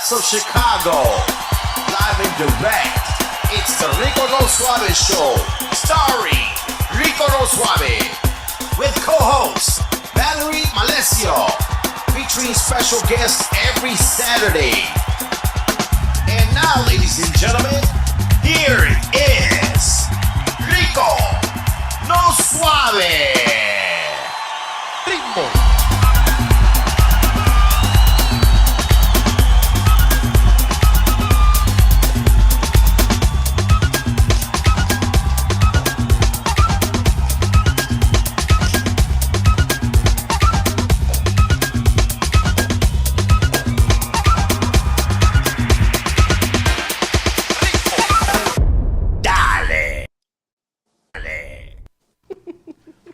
So Chicago, live and direct, it's the Rico No Suave Show, starring Rico No Suave, with co-host Valerie Malesio, featuring special guests every Saturday. And now, ladies and gentlemen, here is Rico No Suave. Ritmo.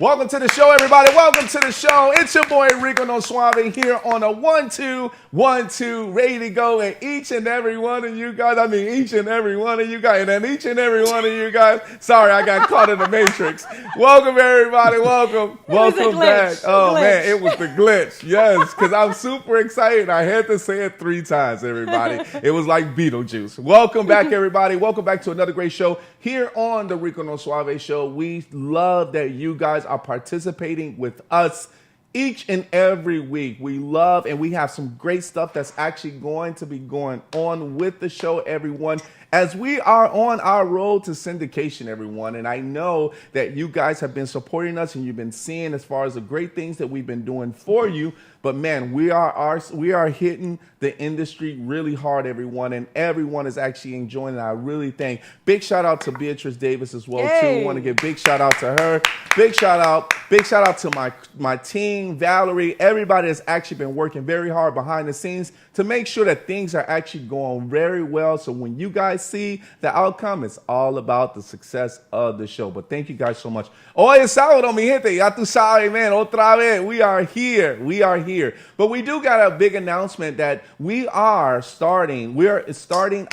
Welcome to the show, everybody. Welcome to the show. It's your boy Rico No Suave here on a 1-2-1-2, ready to go. And each and every one of you guys, and then each and every one of you guys. Sorry, I got caught in the matrix. Welcome, everybody. Welcome back. Oh, man, it was the glitch. Yes, because I'm super excited. I had to say it 3 times, everybody. It was like Beetlejuice. Welcome back, everybody. Welcome back to another great show here on the Rico No Suave show. We love that you guys are participating with us each and every week. We love, and we have some great stuff that's actually going to be going on with the show, everyone, as we are on our road to syndication, everyone. And I know that you guys have been supporting us and you've been seeing as far as the great things that we've been doing for you. But man, we are hitting the industry really hard, everyone, and everyone is actually enjoying it. I really thank. Big shout out to Beatrice Davis as well too. I want to give big shout out to her. Big shout out to my team, Valerie, everybody that's actually been working very hard behind the scenes to make sure that things are actually going very well. So when you guys see the outcome, it's all about the success of the show. But thank you guys so much. Hoy es sábado, mi gente. Ya tú sabes, man. Otra vez. We are here. But we do got a big announcement that we are starting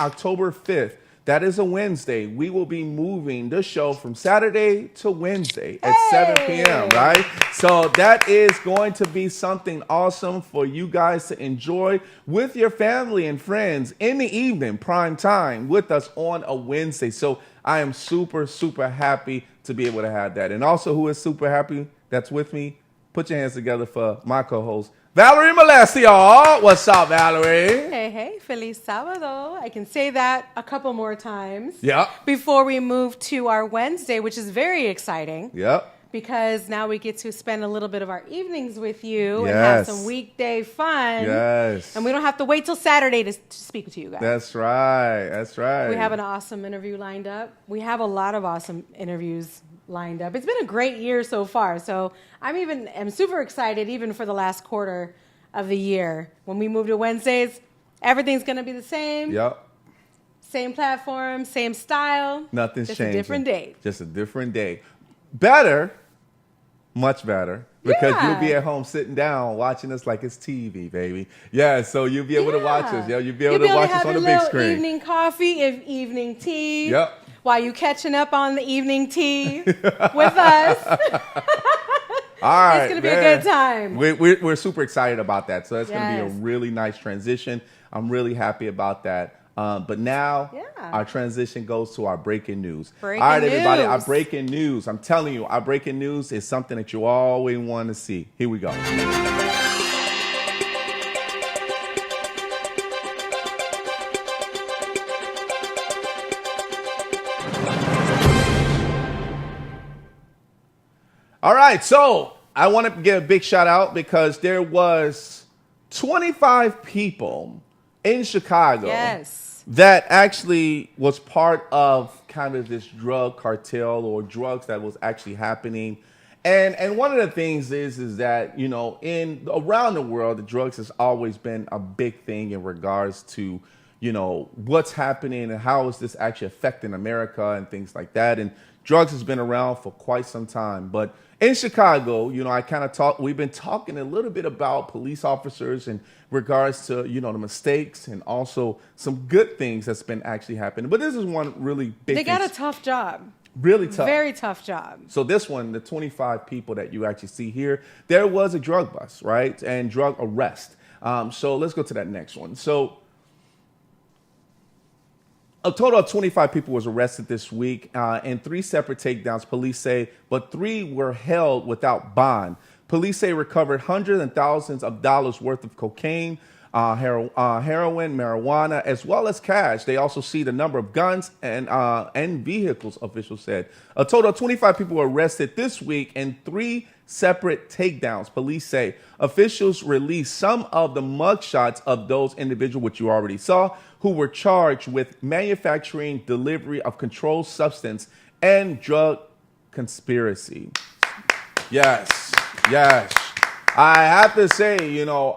October 5th. That is a Wednesday. We will be moving the show from Saturday to Wednesday at 7 p.m., right? So that is going to be something awesome for you guys to enjoy with your family and friends in the evening, prime time, with us on a Wednesday. So I am super, super happy to be able to have that. And also, who is super happy that's with me? Put your hands together for my co-host, Valerie Molesty, y'all. What's up, Valerie? Hey, feliz sábado. I can say that a couple more times. Yep. Before we move to our Wednesday, which is very exciting. Yep. Because now we get to spend a little bit of our evenings with you and have some weekday fun. Yes. And we don't have to wait till Saturday to speak to you guys. That's right. We have an awesome interview lined up. We have a lot of awesome interviews lined up. It's been a great year so far. So I'm super excited even for the last quarter of the year. When we move to Wednesdays, everything's going to be the same. Yep. Same platform, same style. Nothing's changing. Just a different day. Just a different day. Better, much better, because you'll be at home sitting down watching us like it's TV, baby. Yeah, so you'll be able to watch us. Yeah, you'll be able to watch us on the big screen. Evening coffee, evening tea. Yep. While you catching up on the evening tea with us. All right, it's going to be a good time. We're super excited about that. So that's going to be a really nice transition. I'm really happy about that. But now our transition goes to our breaking news. All right, everybody, our breaking news. I'm telling you, our breaking news is something that you always want to see. Here we go. All right, so I want to give a big shout out because there was 25 people in Chicago that actually was part of kind of this drug cartel or drugs that was actually happening. And one of the things is that, you know, around the world, the drugs has always been a big thing in regards to, you know, what's happening and how is this actually affecting America and things like that. And drugs has been around for quite some time. But in Chicago, you know, we've been talking a little bit about police officers in regards to, you know, the mistakes and also some good things that's been actually happening. But this is one really big thing. They got a tough job. Really tough. Very tough job. So this one, the 25 people that you actually see here, there was a drug bust, right? And drug arrest. So let's go to that next one. So a total of 25 people was arrested this week in 3 separate takedowns, police say, but 3 were held without bond. Police say recovered hundreds and thousands of dollars worth of cocaine, heroin, marijuana, as well as cash. They also seized a number of guns and vehicles, officials said. A total of 25 people were arrested this week in 3 separate takedowns, police say. Officials released some of the mugshots of those individuals, which you already saw, who were charged with manufacturing, delivery of controlled substance, and drug conspiracy. Yes. I have to say, you know,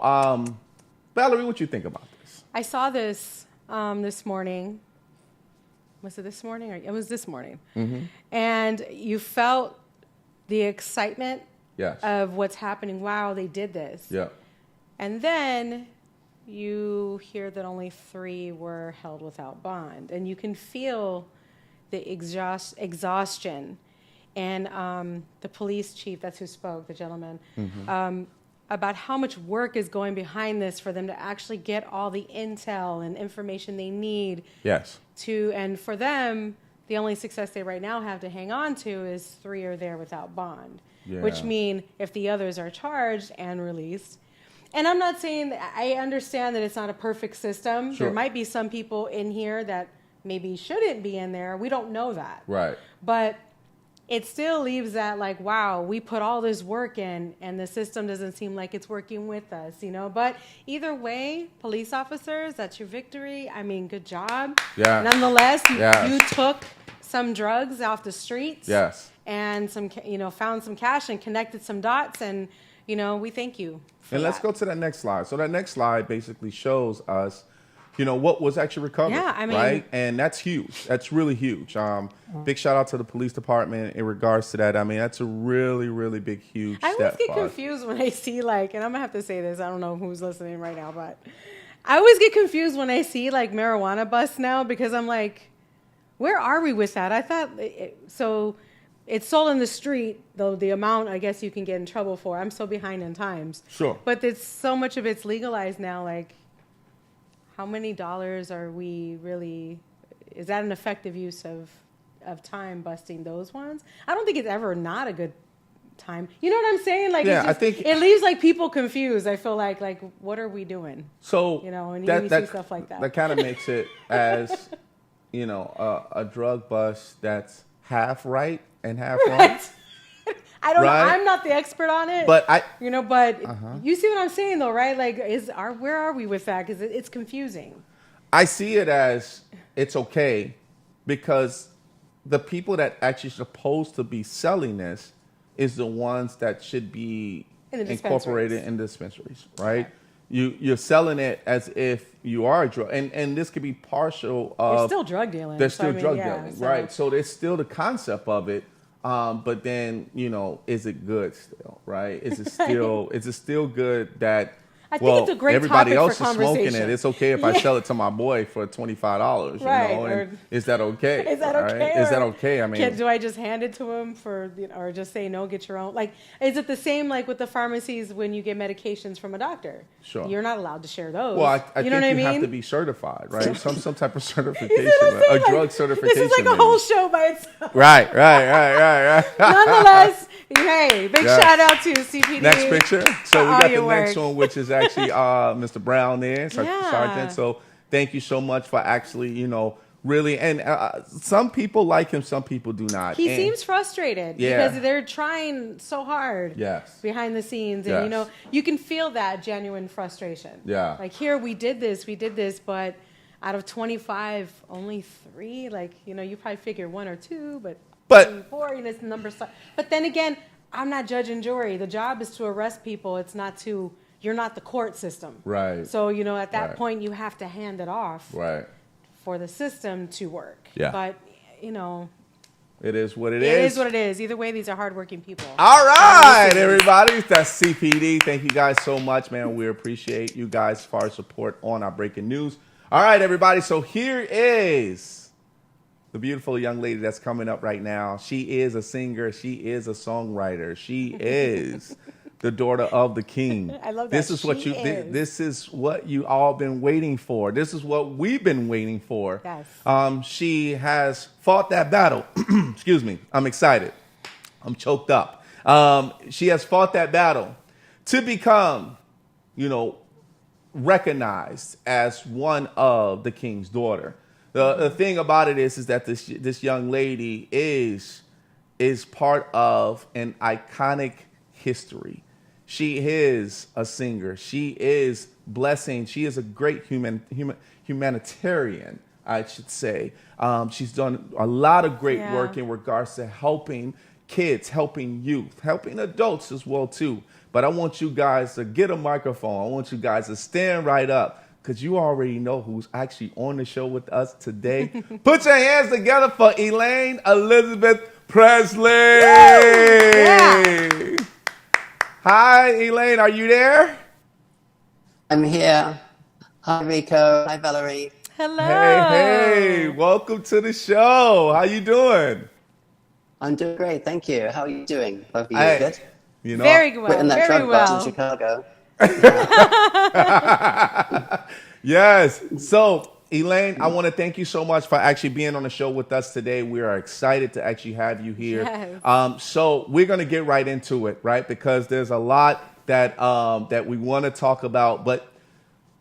Valerie, what you think about this? I saw this this morning. Was it this morning? It was this morning. Mm-hmm. And you felt the excitement Yes. of what's happening. Wow, they did this. Yeah. And then you hear that only 3 were held without bond. And you can feel the exhaustion. And the police chief, that's who spoke, the gentleman, about how much work is going behind this for them to actually get all the intel and information they need. Yes. And for them, the only success they right now have to hang on to is 3 are there without bond, which mean if the others are charged and released. And I'm not saying, I understand that it's not a perfect system. Sure. There might be some people in here that maybe shouldn't be in there. We don't know that. Right. But it still leaves that like, wow, we put all this work in and the system doesn't seem like it's working with us, But either way, police officers, that's your victory. I mean, good job. Yeah. Nonetheless, you took some drugs off the streets. Yes. And found some cash and connected some dots. And, we thank you for And let's that. go to that next slide. So that next slide basically shows us, what was actually recovered. Yeah, I mean, right? And that's huge. That's really huge. Big shout out to the police department in regards to that. I mean, that's a really, really big, huge I step always get for us. confused when I see and I'm going to have to say this. I don't know who's listening right now, but I always get confused when I see marijuana busts now because I'm like, where are we with that? I thought, so it's sold in the street, though the amount I guess you can get in trouble for. I'm so behind in times. Sure. But it's so much of it's legalized now, how many dollars are we really, is that an effective use of time busting those ones? I don't think it's ever not a good time. You know what I'm saying? I think it leaves people confused. I feel like what are we doing? So, when you see stuff like that. That kind of makes it as, a drug bust that's half right and half wrong. Right. I don't know. Right? I'm not the expert on it. But you see what I'm saying though, right? Where are we with that? Because it's confusing. I see it as it's okay because the people that actually supposed to be selling this is the ones that should be incorporated in dispensaries, right? Okay. You're selling it as if you are a drug, and this could be partial of. They're still drug dealing. They're still drug dealing, right? So there's still the concept of it. But then, is it good still, right? Is it still good that, I think it's a great everybody else topic is for smoking conversation. it. It's okay if I sell it to my boy for $25, right, and is that okay? Is that okay? Right? Is that okay? I mean, do I just hand it to him or just say, no, get your own? Is it the same with the pharmacies when you get medications from a doctor? Sure. You're not allowed to share those. Well, I think you have to be certified, right? some type of certification, a drug certification. This is a whole show by itself. Right. Nonetheless, hey, big shout out to CPD. Next picture. So we got the next work. one, which is actually Mr. Brown there, Sergeant. So thank you so much for actually, really. And some people like him, some people do not. He seems frustrated because they're trying so hard behind the scenes. And, you can feel that genuine frustration. Yeah. Here, we did this, but out of 25, only 3. You probably figure 1 or 2, but 4, it's the number. But then again, I'm not judge and jury. The job is to arrest people. It's not to. You're not the court system. Right. So, at that point, you have to hand it off for the system to work. Yeah. But, it is what it is. It is what it is. Either way, these are hardworking people. All right, everybody. That's CPD. Thank you guys so much, man. We appreciate you guys for our support on our breaking news. All right, everybody. So here is the beautiful young lady that's coming up right now. She is a singer. She is a songwriter. She is the daughter of the king. I love that. This is this is what you all been waiting for. This is what we've been waiting for. Yes. She has fought that battle. Excuse me. I'm excited. I'm choked up. She has fought that battle to become, recognized as one of the king's daughter. The thing about it is that this young lady is part of an iconic history. She is a singer. She is blessing. She is a great humanitarian, I should say. She's done a lot of great work in regards to helping kids, helping youth, helping adults as well, too. But I want you guys to get a microphone. I want you guys to stand right up because you already know who's actually on the show with us today. Put your hands together for Elaine Elizabeth Presley. Yeah. Hi, Elaine. Are you there? I'm here. Hi, Rico. Hi, Valerie. Hey. Hello. Welcome to the show. How you doing? I'm doing great. Thank you. How are you doing? Both of you Hey, good? you know, Very We're in well. that Very drug bust in well. Chicago. Yeah. yes. So, Elaine, I want to thank you so much for actually being on the show with us today. We are excited to actually have you here. Yes. So we're going to get right into it, right? Because there's a lot that we want to talk about, but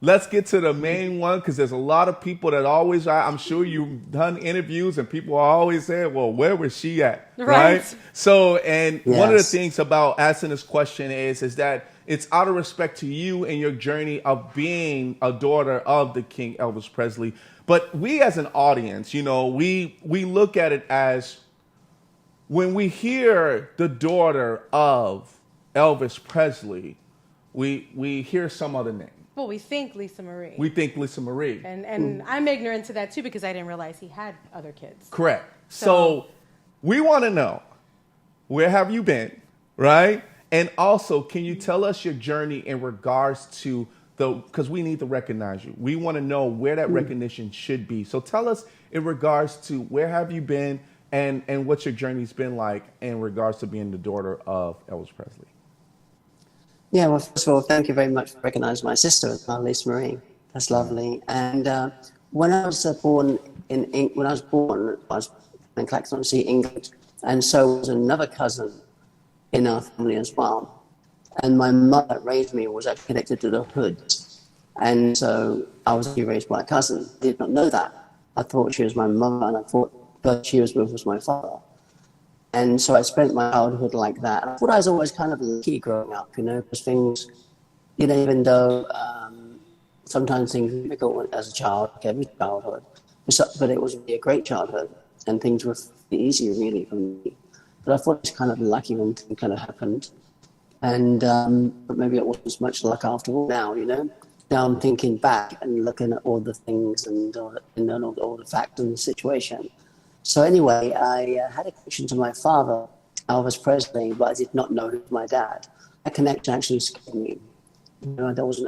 let's get to the main one because there's a lot of people that always, I'm sure you've done interviews and people are always saying, well, where was she at? Right. So, and one of the Yes. things about asking this question is that it's out of respect to you and your journey of being a daughter of the King Elvis Presley. But we as an audience, we look at it as when we hear the daughter of Elvis Presley, we hear some other name. Well, we think Lisa Marie. We think Lisa Marie. And I'm ignorant to that too because I didn't realize he had other kids. Correct. So we want to know, where have you been, right? And also, can you tell us your journey in regards to because we need to recognize you. We want to know where that recognition should be. So tell us in regards to where have you been and what your journey's been like in regards to being the daughter of Elvis Presley. Yeah, well, first of all, thank you very much for recognizing my sister, Lisa Marie. That's lovely. And when I was born I was in Clacton-on-Sea, England, and so was another cousin in our family as well. And my mother that raised me was actually connected to the Hoods. And so I was actually raised by a cousin. I did not know that. I thought she was my mother, and I thought that she was my father. And so I spent my childhood like that. I thought I was always kind of lucky growing up, because things, even though sometimes things were difficult as a child, like every childhood, but it was really a great childhood, and things were easy, really, for me. But I thought it was kind of lucky when things kind of happened. And but maybe it wasn't as much luck after all now, Now I'm thinking back and looking at all the things and all the facts and the situation. So anyway, I had a connection to my father, Elvis Presley, but I did not know him as my dad. That connection actually scared me. I was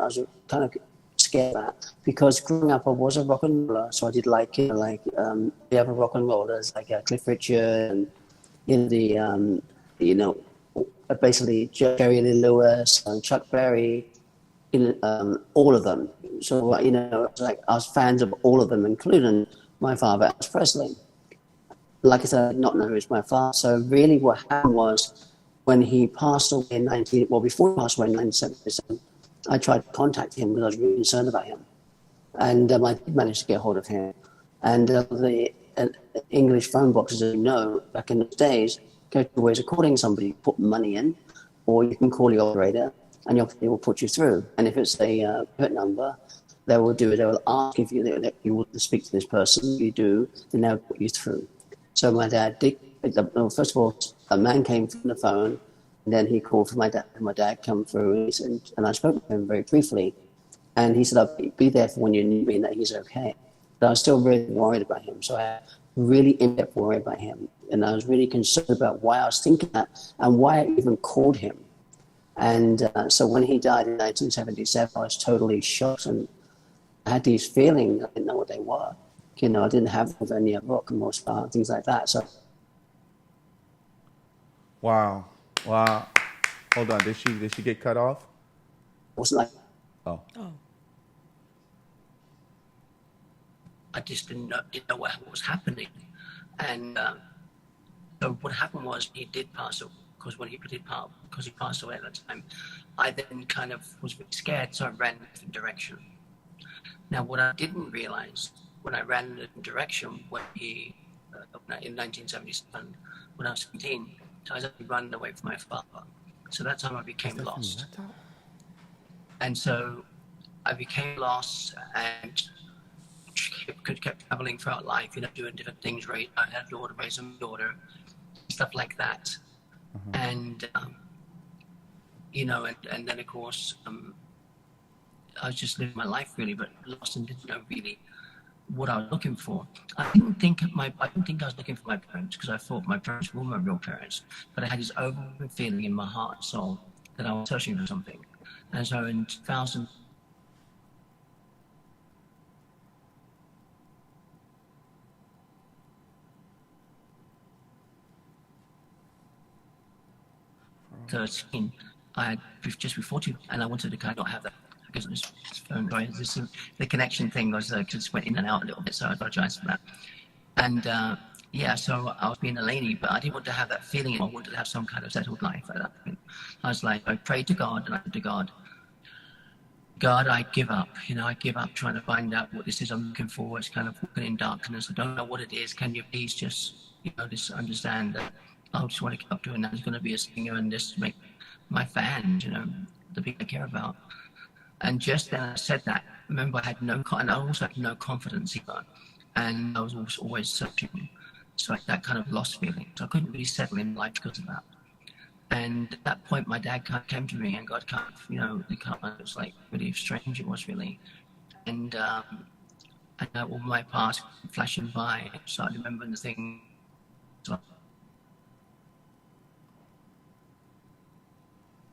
kind of scared of that because growing up I was a rock and roller, so I did the other rock and rollers like Cliff Richard and basically Jerry Lee Lewis and Chuck Berry, all of them. So I was fans of all of them, including my father, Elvis Presley. Like I said, I did not know who was my father. So really what happened was when he passed away before he passed away in 1977, I tried to contact him because I was really concerned about him. And I did manage to get hold of him. And the English phone boxes, as you know, back in those days, go to ways of calling somebody. You put money in, or you can call the operator, and the operator will put you through. And if it's a PIN number, they will ask if you want to speak to this person. If you do, then they'll put you through. So my dad did. First of all, a man came from the phone, and then he called for my dad. My dad came through, and I spoke to him very briefly. And he said, "I'll be there for when you need me," and that he's okay. But I was still really worried about him. So I had really in-depth worry about him, and I was really concerned about why I was thinking that and why I even called him. And so when he died in 1977, I was totally shocked, and I had these feelings. I didn't know what they were. I didn't have any rock and roll star, things like that. So, Wow. Hold on. Did she get cut off? it wasn't like Oh. I just didn't know what was happening. And so what happened was he did pass away, because he passed away at that time, I then kind of was really scared, so I ran in a different direction. Now, what I didn't realize when I ran in a different direction in 1977, when I was 17, so I was actually running away from my father. So that time I became lost. And so I became lost and kept traveling throughout life, doing different things. I had a daughter, raising my daughter, stuff like that. And, and then of course, I was just living my life really, but lost and didn't know really what I was looking for. I didn't think I was looking for my parents, because I thought my parents were my real parents. But I had this overwhelming feeling in my heart and soul that I was searching for something. And so in 2000. I had just before two, and I wanted to kind of not have that. Because this phone, sorry, the connection thing was just went in and out a little bit, so I apologize for that. And yeah, so I was being Elaine, but I didn't want to have that feeling. I wanted to have some kind of settled life at that point. I was like, I prayed to God, and I said to God, I give up. I give up trying to find out what this is I'm looking for. It's kind of walking in darkness. I don't know what it is. Can you please just, just understand that I just want to keep up doing that. I'm going to be a singer and just make my fans, the people I care about. And just then I said that, remember I had and I also had no confidence either. And I was always searching. So that kind of lost feeling. So I couldn't really settle in life because of that. And at that point, my dad kind of came to me and God kind of, it was like really strange. It was really. And all my past flashing by. So I remember the thing.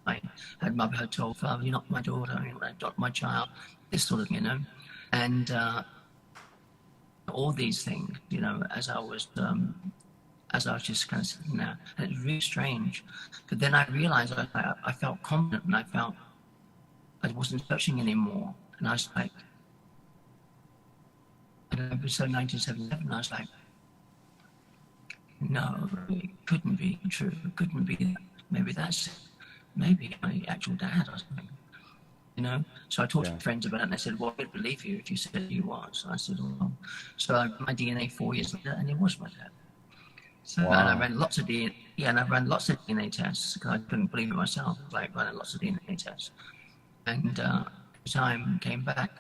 I had mother had told father, "You're not my daughter, you're not my child," this sort of, and all these things, as I was just kind of sitting there, and it was really strange. But then I realized I felt confident, and I felt I wasn't searching anymore, and I was like, it was so 1977. I was like, no, it couldn't be true. It couldn't be that. Maybe that's it. Maybe my actual dad or something, So I talked to friends about it, and they said, well, I'd believe you if you said he was. I said, well, so I ran my DNA 4 years later, and it was my dad. So and I ran lots of DNA, and I ran lots of DNA tests because I couldn't believe it myself. Like running lots of DNA tests, and time came back,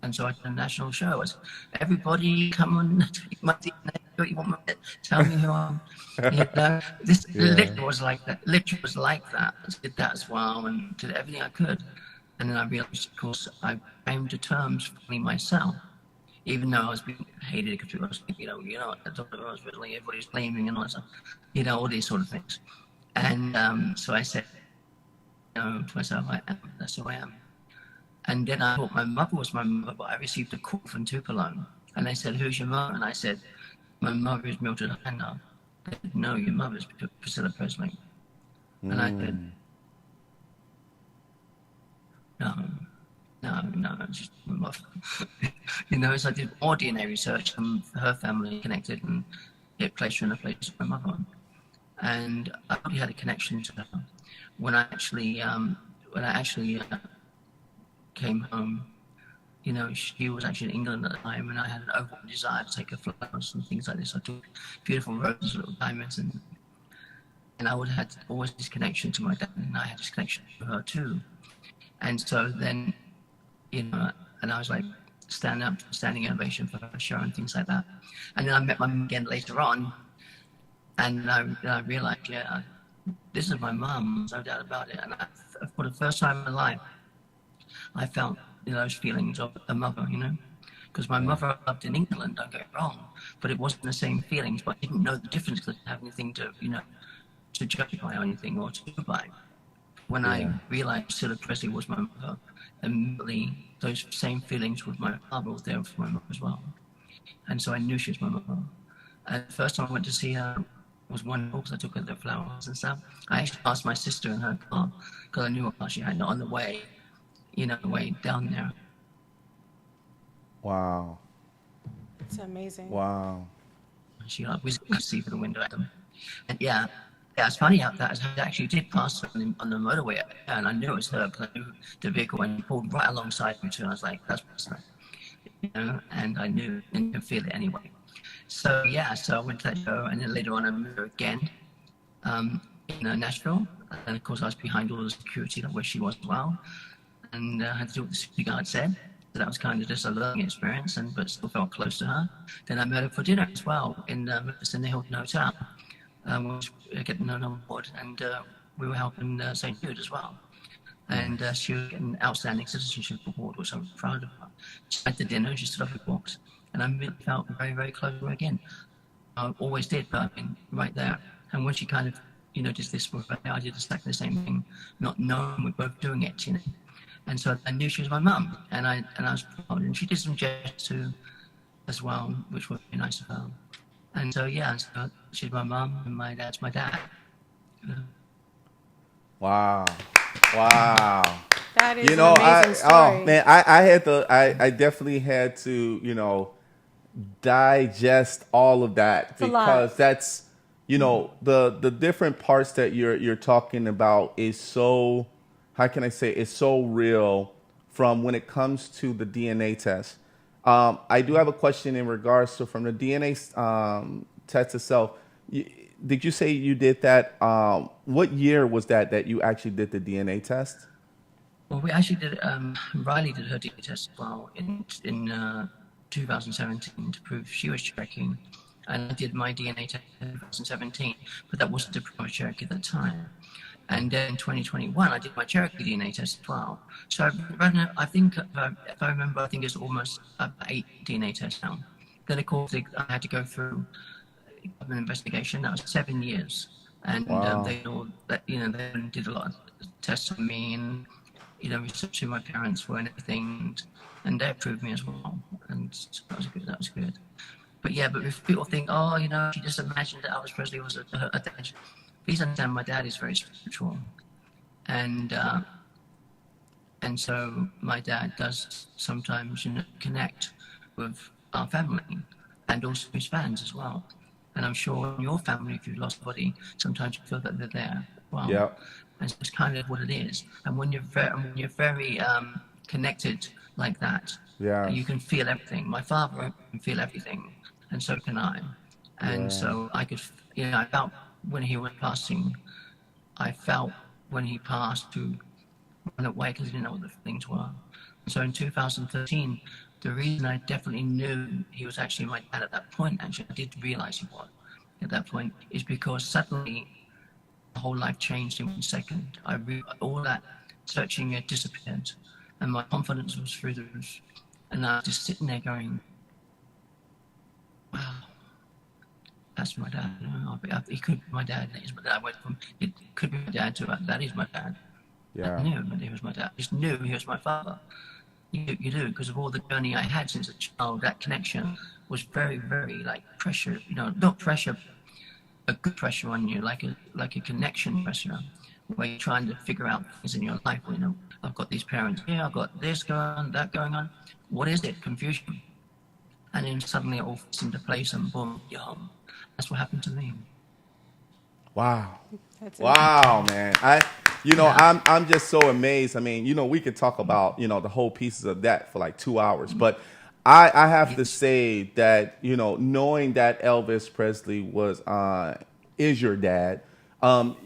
and so I did a national show. I said, everybody, come on, take my DNA. You want to tell me who I am? This literally was like that. Literally was like that. I did that as well, and did everything I could. And then I realized, of course, I came to terms with me myself, even though I was being hated because people was like, I thought I was really everybody's blaming and all that stuff, all these sort of things. And so I said, to myself, that's who I am. And then I thought my mother was my mother, but I received a call from Tupelo, and they said, who's your mother? And I said, my mother is Mildred Hanna. They said, no, your mother is Priscilla Presley. And I said, no, just my mother. So I did more DNA research, and her family connected, and it placed her in a place with my mother. And I probably had a connection to her. When I actually came home, she was actually in England at the time, and I had an overwhelming desire to take her flowers and things like this. I took beautiful roses, little diamonds, and I would have had always this connection to my dad, and I had this connection to her too. And so then, and I was like standing ovation for her show and things like that. And then I met my mum again later on, and I realized, this is my mum, no doubt about it. And for the first time in my life, I felt those feelings of a mother, because my mother loved in England, don't get it wrong, but it wasn't the same feelings, but I didn't know the difference because I didn't have anything to, to judge by or anything or to go by. When I realized Priscilla Presley was my mother, immediately those same feelings with my father was there for my mother as well. And so I knew she was my mother. And the first time I went to see her was wonderful because I took her the flowers and stuff. I actually asked my sister in her car because I knew what car she had on the way, the way down there. Wow. It's amazing. Wow. She was to see through the window at them. And it's funny how that actually did pass on the motorway, and I knew it was her because I knew the vehicle when it pulled right alongside me too. And I was like, that's Priscilla. And I knew and could feel it anyway. So so I went to that show, and then later on I met her again in Nashville, and of course I was behind all the security where she was as well, and I had to do what the security guard said. So that was kind of just a learning experience, but still felt close to her. Then I met her for dinner as well in Memphis in the Hilton Hotel. We were getting her on board, and we were helping St. Jude as well. And she was getting an outstanding citizenship award, which I'm proud of her. She had the dinner, and she stood up and walked. and I really felt very, very close to her again. I always did, but I mean, right there. And when she kind of, just this, I did exactly the same thing, not knowing we're both doing it, And so I knew she was my mum, and I was proud, and she did some gestures too, as well, which was very nice of her. And so so she's my mum, and my dad's my dad. Wow. Wow. That is an amazing story. Oh man, I definitely had to, digest all of that, because that's, the different parts that you're talking about is so, how can I say, it's so real from when it comes to the DNA test. I do have a question in regards to, from the DNA test itself. Did you say you did that? What year was that you actually did the DNA test? Well, we actually did. Riley did her DNA test as well in 2017 to prove she was Cherokee, and I did my DNA test in 2017, but that wasn't to prove I was Cherokee at the time. And then in 2021, I did my Cherokee DNA test as well. So I think, if I remember, I think it's almost 8 DNA tests now. Then, of course, I had to go through an investigation. That was 7 years. And they all, they did a lot of tests on me, and, research who my parents were and everything. And they approved me as well. And so that was good. But if people think, she just imagined that Elvis Presley was a dad. Please understand, my dad is very spiritual, and so my dad does sometimes connect with our family and also his fans as well. And I'm sure in your family, if you've lost a body, sometimes you feel that they're there. Well, yeah, and so it's kind of what it is. And when you're very connected like that, you can feel everything. My father can feel everything, and so can I. And so I could, I felt. When he was passing, I felt when he passed to run away because I didn't know what the things were. And so in 2013, the reason I definitely knew he was actually my dad at that point, actually I did realize he was at that point, is because suddenly the whole life changed in 1 second. All that searching had disappeared, and my confidence was through the roof. And I was just sitting there going, wow. That's my dad. He could be my dad. That is my dad. It could be my dad too. That is my dad. Yeah. I knew that he was my dad. I just knew he was my father. You do, because of all the journey I had since a child. That connection was very, very pressure. Not pressure, a good pressure on you, like a connection pressure, where you're trying to figure out things in your life. I've got these parents here. I've got this going on, that going on. What is it? Confusion. And then suddenly it all fits into place, and boom, you're home. That's what happened to me. Wow. Wow, man. I'm just so amazed. I mean, we could talk about, the whole pieces of that for 2 hours, but I have to say that, knowing that Elvis Presley is your dad,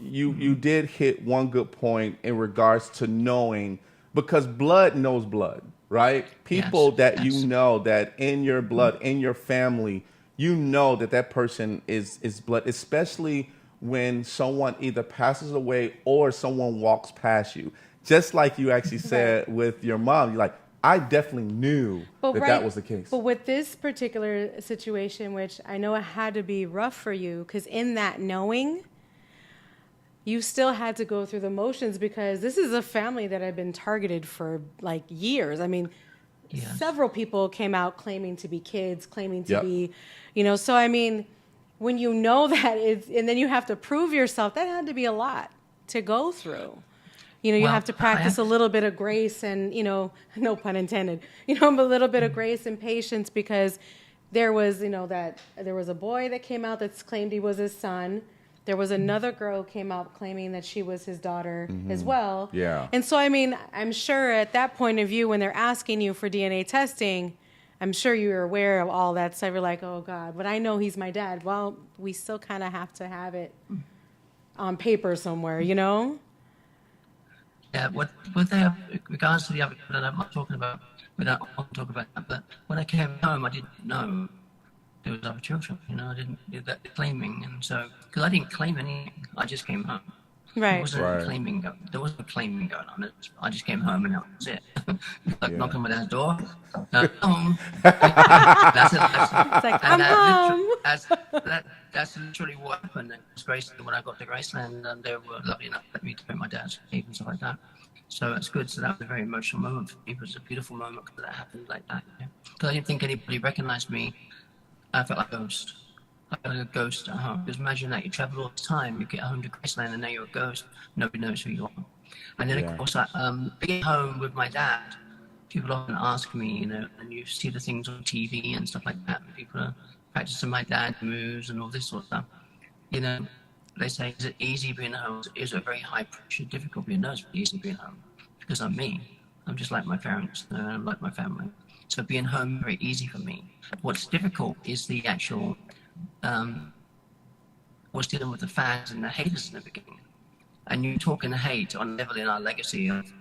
you did hit one good point in regards to knowing, because blood knows blood, right? People that that in your blood, in your family, that person is blood, especially when someone either passes away or someone walks past you. Just like you actually said with your mom, you're like, I definitely knew that was the case. But with this particular situation, which I know it had to be rough for you, because in that knowing, you still had to go through the motions, because this is a family that had been targeted for years. I mean, several people came out claiming to be kids, claiming to be, so I mean, when you know that and then you have to prove yourself, that had to be a lot to go through. You have to practice a little bit of grace and, no pun intended, a little bit of grace and patience, because there was, that there was a boy that came out that claimed he was his son. There was another girl who came out claiming that she was his daughter as well. Yeah. And so, I mean, I'm sure at that point of view, when they're asking you for DNA testing, I'm sure you're aware of all that. So you're like, oh, God, but I know he's my dad. Well, we still kind of have to have it on paper somewhere, Yeah, with regards to the other, that I'm not talking about, we don't want to talk about that, but when I came home, I didn't know there was other children, I didn't do that claiming, and so, because I didn't claim anything, I just came home. Right. There wasn't Right. claiming going on. I just came home and that was it. Like Yeah. knocked on my dad's door. Home. That's it. It's like, And I'm home. that's literally what happened. It was Graceland when I got to Graceland, and they were lovely enough to let me to my dad's cave and stuff like that. So it's good. So that was a very emotional moment for me. It was a beautiful moment because that happened like that. Because I didn't think anybody recognized me. I felt like a ghost. I felt like a ghost at home. Because imagine that you travel all the time, you get home to Graceland, and now you're a ghost. Nobody knows who you are. And then of course, being home with my dad, people often ask me, you know, and you see the things on TV and stuff like that. People are practicing my dad's moves and all this sort of stuff. You know, they say, is it easy being home? Is it very high pressure, difficult being home? It's easy being home because I'm me. I'm just like my parents, and I'm like my family. So being home is very easy for me. What's difficult is the actual, what's dealing with the fans and the haters in the beginning. And you talk in hate on level in our legacy of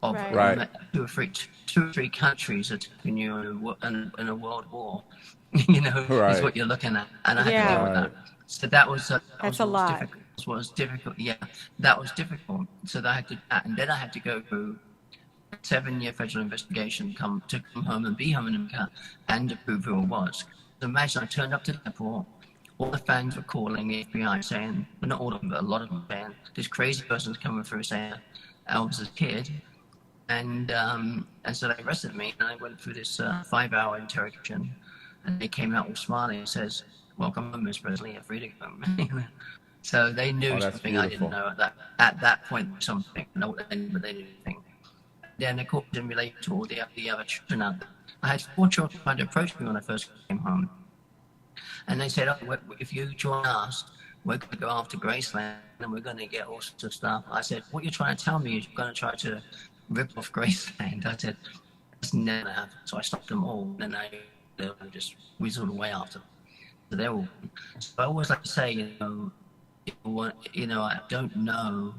Right. two or three countries attacking you in a world war, you know, Right. is what you're looking at. And I had to deal with that. So That's a lot. difficult. Yeah, that was difficult. So I had to, and then I had to go through a 7-year federal investigation, come home and be home in America and to prove who I was. So imagine I turned up to the airport, all the fans were calling the FBI saying, well, not all of them, but a lot of them saying, this crazy person's coming through saying Elvis's kid. And so they arrested me, and I went through this 5-hour interrogation, and they came out all smiling and says, welcome home, Miss Presley, you're free to go. So they knew something I didn't know at that point, something, but they didn't think. Then of course, in relation to all the other children out there, I had 4 children trying to approach me when I first came home. And they said, oh, if you join us, we're going to go after Graceland, and we're going to get all sorts of stuff. I said, what you're trying to tell me is you're going to try to rip off Graceland. I said, it's never happened. So I stopped them all, and they just whizzled away after them. So they're all. So I always like to say, you know, I don't know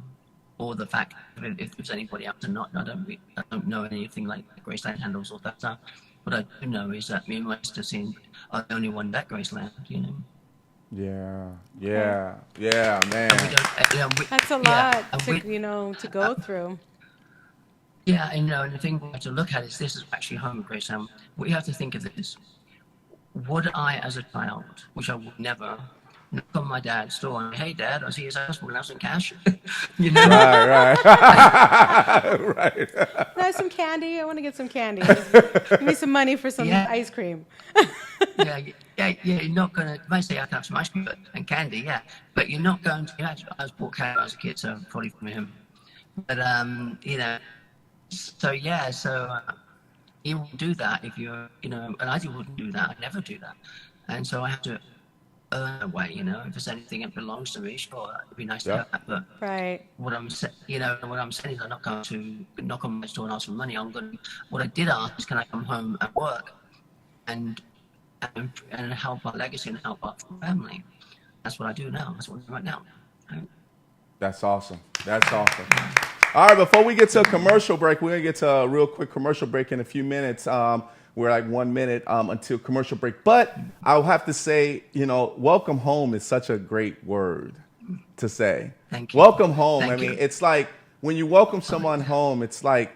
all the facts. If there's anybody up to not, I don't know anything like Graceland handles all that stuff. What I do know is that me and my sister are the only one that Graceland, you know. Yeah, man. That's a lot to go through. Yeah, and the thing we have to look at is this is actually home of Graceland. What you have to think of this. Would I, as a child, which I would never, knock on my dad's door and, hey, Dad, I see his house, we're going to have some cash. You know? Right. Right. Can I have some candy? I want to get some candy. Give me some money for some ice cream. You're not going to, you might say I can have some ice cream and candy, yeah. But you're not going to, I was bought candy when I was a kid, so probably from him. But, you know, so you wouldn't do that if you're, you know, and I wouldn't do that. I'd never do that. And so I have to earn a way, you know, if there's anything that belongs to me, sure, it'd be nice to have that. But what I'm saying is I'm not going to knock on my door and ask for money. What I did ask is, can I come home and work and help our legacy and help our family? That's what I do now. That's what I'm doing right now. Right? That's awesome. All right, before we get to a commercial break, we're going to get to a real quick commercial break in a few minutes. We're like 1 minute until commercial break. But I'll have to say, you know, welcome home is such a great word to say. Thank you. Welcome home. Thank you. It's like when you welcome someone home, it's like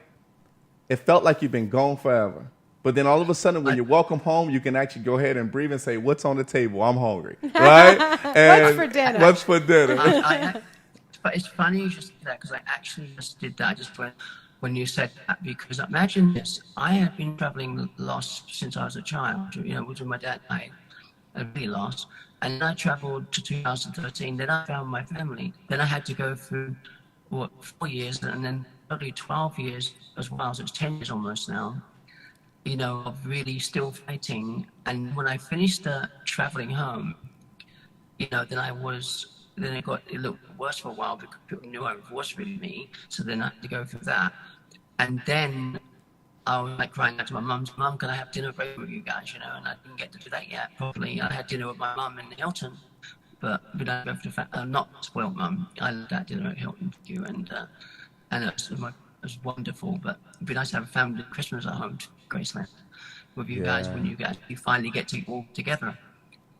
it felt like you've been gone forever. But then all of a sudden, when you welcome home, you can actually go ahead and breathe and say, what's on the table? I'm hungry. Right? And What's for dinner? But it's funny you just did that, because I actually just did that just when you said that, because imagine this. I had been traveling lost since I was a child, you know, with my dad died. I really lost. And I traveled to 2013. Then I found my family. Then I had to go through, 4 years, and then probably 12 years as well. So it's 10 years almost now, you know, of really still fighting. And when I finished traveling home, you know, then it got a little worse for a while because people knew it was really me. So then I had to go through that. And then I was like crying out to my mum, can I have dinner break with you guys, you know? And I didn't get to do that yet properly. I had dinner with my mum in Hilton, but we don't go to not spoiled mum. I loved that dinner at Hilton with you, and it was wonderful. But it'd be nice to have a family Christmas at home to Graceland with you guys when you finally get to all together.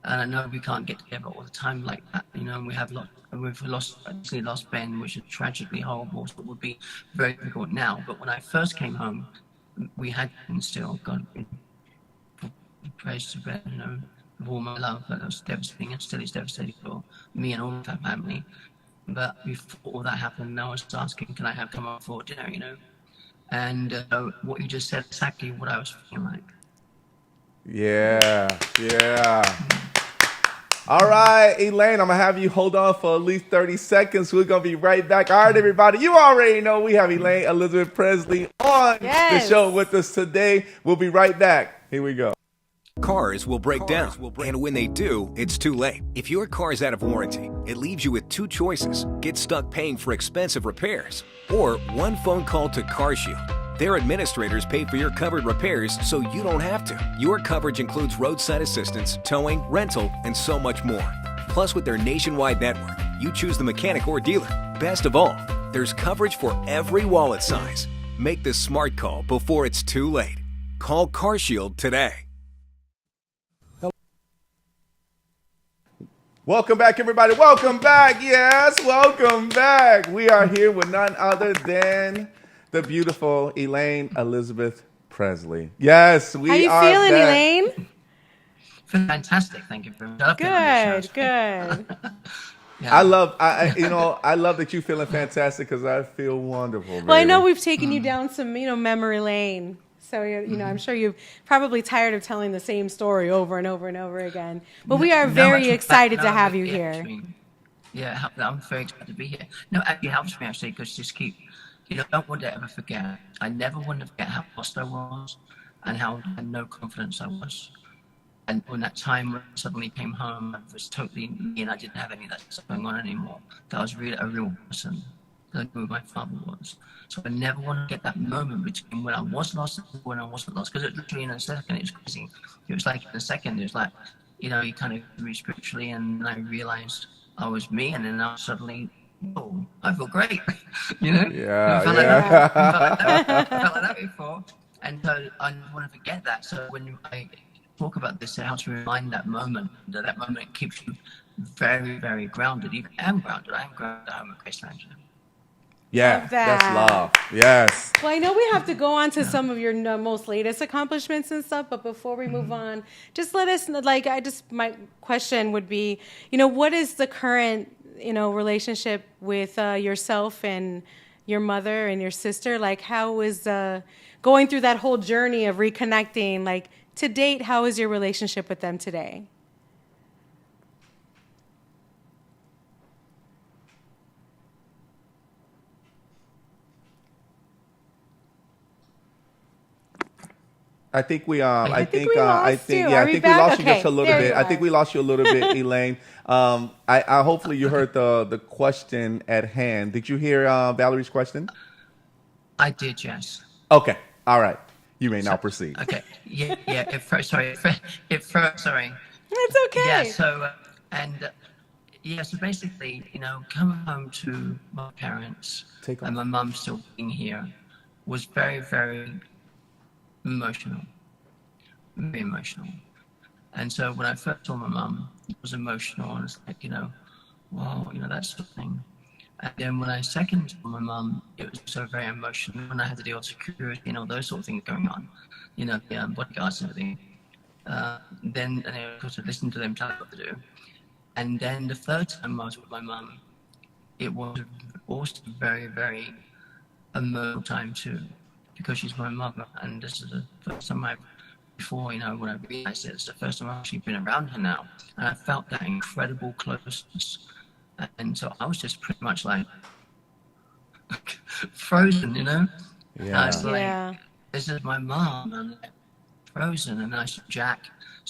And I know we can't get together all the time like that, you know, and we've actually lost Ben, which is tragically horrible, so it would be very difficult now. But when I first came home, we had been still, God, praise to Ben, you know, with all my love, but it was devastating, and still is devastating for me and all of our family. But before all that happened, I was asking, can I come up for dinner, you know? And what you just said, exactly what I was feeling like. Yeah, yeah. All right, Elaine, I'm going to have you hold on for at least 30 seconds. We're going to be right back. All right, everybody, you already know we have Elaine Elizabeth Presley on the show with us today. We'll be right back. Here we go. Cars will break down, and when they do, it's too late. If your car is out of warranty, it leaves you with two choices. Get stuck paying for expensive repairs, or one phone call to CarShield. Their administrators pay for your covered repairs so you don't have to. Your coverage includes roadside assistance, towing, rental, and so much more. Plus, with their nationwide network, you choose the mechanic or dealer. Best of all, there's coverage for every wallet size. Make the smart call before it's too late. Call CarShield today. Welcome back, everybody. Welcome back. Yes, welcome back. We are here with none other than the beautiful Elaine Elizabeth Presley. Yes, we are. How you feeling, back. Elaine? Fantastic, thank you very much. Good. Yeah. I love that you're feeling fantastic because I feel wonderful. Well, I know we've taken you down some, memory lane. So, I'm sure you're probably tired of telling the same story over and over and over again. But we are very excited to have you here. Yeah, I'm very excited to be here. No, it actually helps me, actually, because just keep, don't want to ever forget. I never want to forget how lost I was and how I had no confidence I was. And when that time when I suddenly came home, I was totally me and I didn't have any of that stuff going on anymore. That I was really a real person. I knew who my father was. So I never want to get that moment between when I was lost and when I wasn't lost. Because it literally in a second, it was crazy. It was like in a second, it was like, you kind of grew spiritually, and I realized I was me, and then I suddenly, oh, I feel great. Yeah, I felt like that before. And so I don't want to forget that. So when I talk about this, how to remind that moment keeps you very, very grounded. Even I am grounded. I'm a Graceland. Yeah, that's love. Yes. Well, I know we have to go on to some of your most latest accomplishments and stuff, but before we move on, just let us, my question would be, what is the current, relationship with yourself and your mother and your sister? Like, how is going through that whole journey of reconnecting, like, to date, how is your relationship with them today? I think we lost you Okay, just a little bit. I think we lost you a little bit, Elaine. I hopefully you heard the question at hand. Did you hear Valerie's question? I did, yes. Okay. All right. You may now proceed. Okay. Yeah. Sorry. It's okay. Yeah. So so basically, coming home to my parents and my mum still being here was very, very emotional, very emotional. And so when I first saw my mum, it was emotional, and it's like, wow, that sort of thing. And then when I second saw my mum, it was also very emotional, and I had to deal with security and all those sort of things going on, the bodyguards and everything. Then, of course, I listened to them tell me what to do. And then the third time I was with my mum, it was also very, very emotional time too, because she's my mother, and this is the first time when I realized it's the first time I've actually been around her now, and I felt that incredible closeness. And so I was just pretty much like frozen, Yeah. I was like, this is my mom, and I'm like, frozen. And I saw Jack,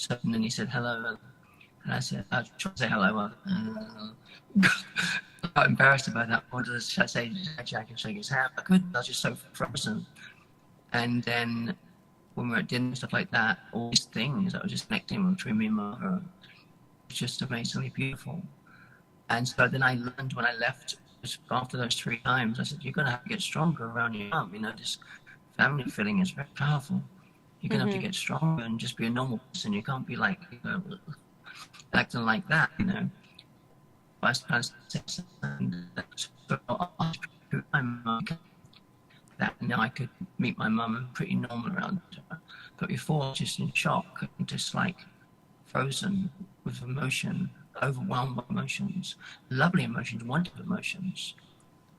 and then he said hello, and I said, I tried to say hello. I got embarrassed about that. I wanted to say Jack and shake his hand. I couldn't. I was just so frozen. And then when we were at dinner and stuff like that, all these things that were just connecting between me and my mother, it was just amazingly beautiful. And so then I learned when I left, after those 3 times, I said, you're going to have to get stronger around your mum. This family feeling is very powerful. You're going to have to get stronger and just be a normal person. You can't be like, acting like that, you know. I that now I could meet my mum and pretty normal around her. But before, just in shock and just like frozen with emotion, overwhelmed by emotions, lovely emotions, wonderful emotions.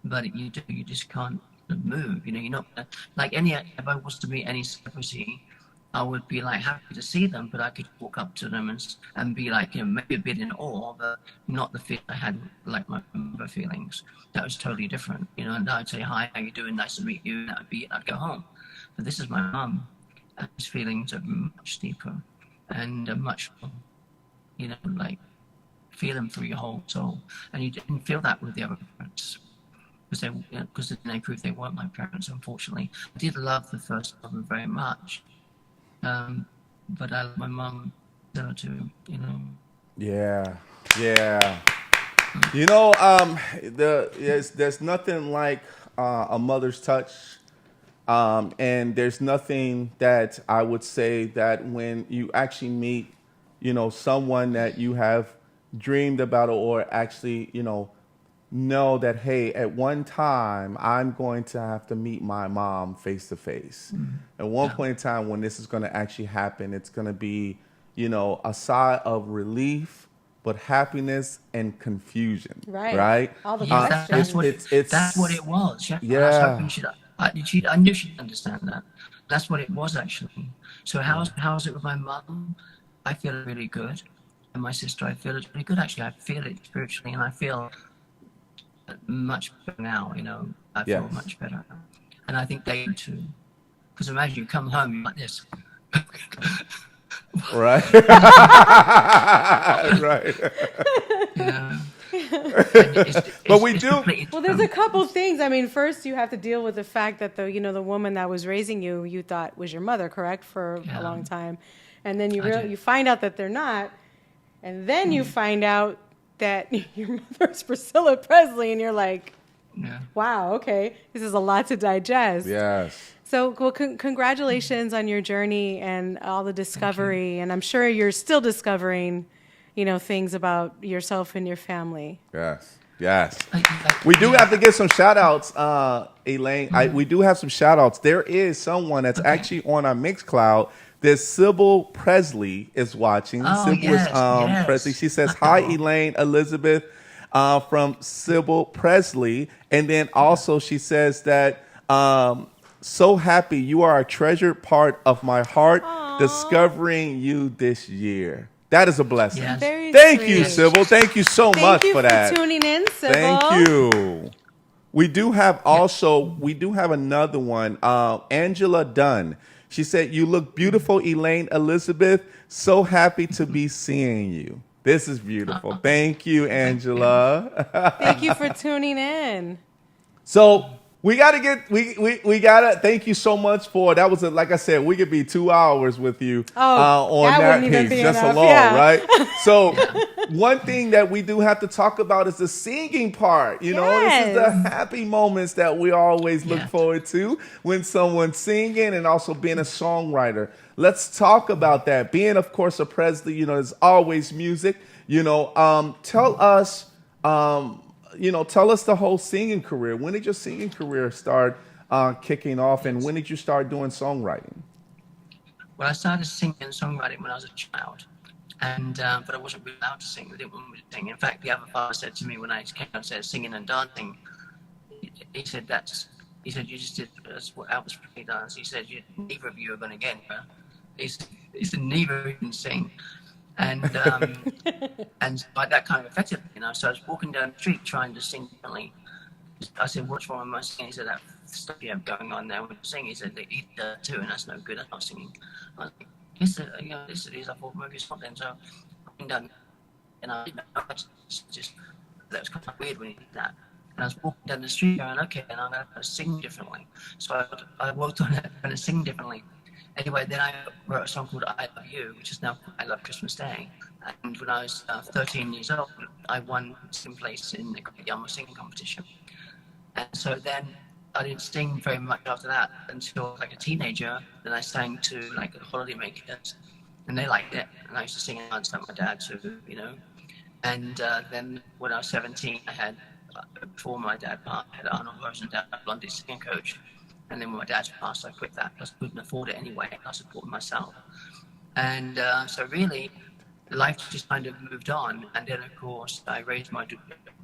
But you just can't move. You know, you're not like if I was to meet any celebrity, I would be like happy to see them, but I could walk up to them and be like, you know, maybe a bit in awe, but not the feel I had like my other feelings. That was totally different, you know. And I'd say, "Hi, how you doing? Nice to meet you." And I'd go home. But this is my mum, and his feelings are much deeper and much, you know, like feel them through your whole soul. And you didn't feel that with the other parents. Because they proved they weren't my parents, unfortunately. I did love the first mother very much. But I love my mum too, you know. Yeah. You know, there's nothing like a mother's touch, and there's nothing that I would say that when you actually meet, you know, someone that you have dreamed about or actually, you know that, hey, at one time I'm going to have to meet my mom face to face. At one point in time when this is going to actually happen, it's going to be, you know, a sigh of relief, but happiness and confusion. Right? All the That's questions. that's what it was. Yeah. I knew she'd understand that. That's what it was actually. So how's it with my mum? I feel really good, and my sister, I feel it really good. Actually, I feel it spiritually, and I feel much better now, you know. I feel much better, and I think they do too. Because imagine you come home, you're like this, Right. Right. you know. But we do. Well, there's a couple things. I mean, first you have to deal with the fact that the woman that was raising you thought was your mother, correct, for a long time, and then you find out that they're not, and then you find out that your mother's Priscilla Presley, and you're like, wow, okay, this is a lot to digest. Yes. So, well, congratulations on your journey and all the discovery, and I'm sure you're still discovering, you know, things about yourself and your family. Yes. We do have to get some shout outs, Elaine. We do have some shout outs. There is someone that's actually on our Mixcloud. There's Sybil Presley is watching. Sybil Presley. She says, "Hi, Elaine, Elizabeth, from Sybil Presley." And then also she says that, "So happy you are a treasured part of my heart. Aww. Discovering you this year." That is a blessing. Yes. Thank you, Sybil. Thank you so much for that. Thank you for tuning in, Sybil. Thank you. We do have another one. Angela Dunn. She said, "You look beautiful, Elaine Elizabeth. So happy to be seeing you." This is beautiful. Thank you, Angela. Thank you for tuning in. So we gotta thank you so much for that. Was like I said, we could be 2 hours with you on that page just alone, right? So one thing that we do have to talk about is the singing part. You know, this is the happy moments that we always look forward to when someone's singing, and also being a songwriter. Let's talk about that. Being, of course, a Presley, you know, there's always music. You know, tell us the whole singing career. When did your singing career start kicking off, and when did you start doing songwriting? Well, I started singing and songwriting when I was a child, and but I wasn't really allowed to sing. They didn't want me to sing. In fact, the other father said to me when I came upstairs singing and dancing, he said, "You just did what Elvis Presley does." He said, "Neither of you are going to get it." He said, "Neither of you can sing." And and that kind of affected me, you know. So I was walking down the street trying to sing differently. I said, "What's wrong with my singing?" He said, "That stuff you have going on there when you sing." He said, "They eat that too, and that's no good. That's not singing." I was like, "Yes, you know, this it is." I thought maybe it's not then. So walking down, and I didn't know. Just that was kind of weird when he did that. And I was walking down the street going, "Okay, and I'm going to sing differently." So I walked on it and sing differently. Anyway, then I wrote a song called "I Love You," which is now "I Love Christmas Day." And when I was 13 years old, I won second place in the Great Yarmouth Singing Competition. And so then I didn't sing very much after that until like a teenager. Then I sang to like Holiday Makers and they liked it. And I used to sing and dance like my dad too, you know. And then when I was 17, I had, before my dad passed, I had Arnold Rosendahl, Blondie's singing coach. And then when my dad passed, I quit that because I couldn't afford it anyway. I supported myself. And so really, life just kind of moved on. And then, of course, I raised my,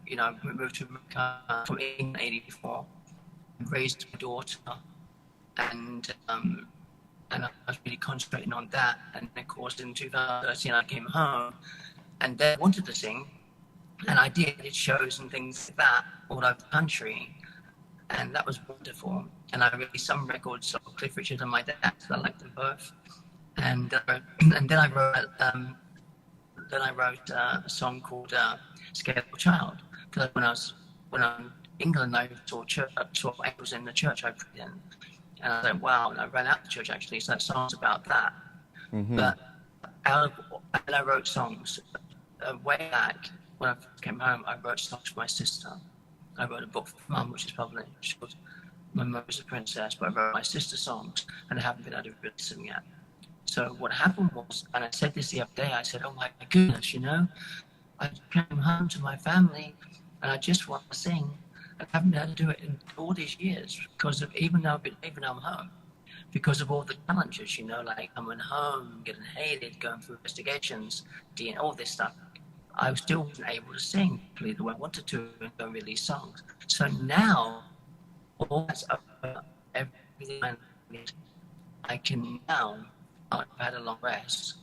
you know, I moved to America from England in 84, raised my daughter. And I was really concentrating on that. And of course, in 2013, I came home and they wanted to sing. And I did shows and things like that all over the country. And that was wonderful. And I released some records of Cliff Richard and my dad, so I liked them both. And then I wrote a song called "Scared Little Child." Because when I was in England, I saw angels in the church I prayed in, and I was like, wow! And I ran out the church actually, so that song's about that. Mm-hmm. But and I wrote songs way back when I came home. I wrote songs for my sister. I wrote a book for Mum, which is published. My Mother's a Princess, but I wrote my sister's songs, and I haven't been able to release them yet. So what happened was, and I said this the other day, I said, oh my goodness, you know, I came home to my family, and I just want to sing. I haven't been able to do it in all these years, because of, even though I'm home, because of all the challenges, you know, like coming home, getting hated, going through investigations, doing all this stuff. I still wasn't able to sing the way I wanted to and go release songs. So now, all that's over, everything I can now, I've had a long rest,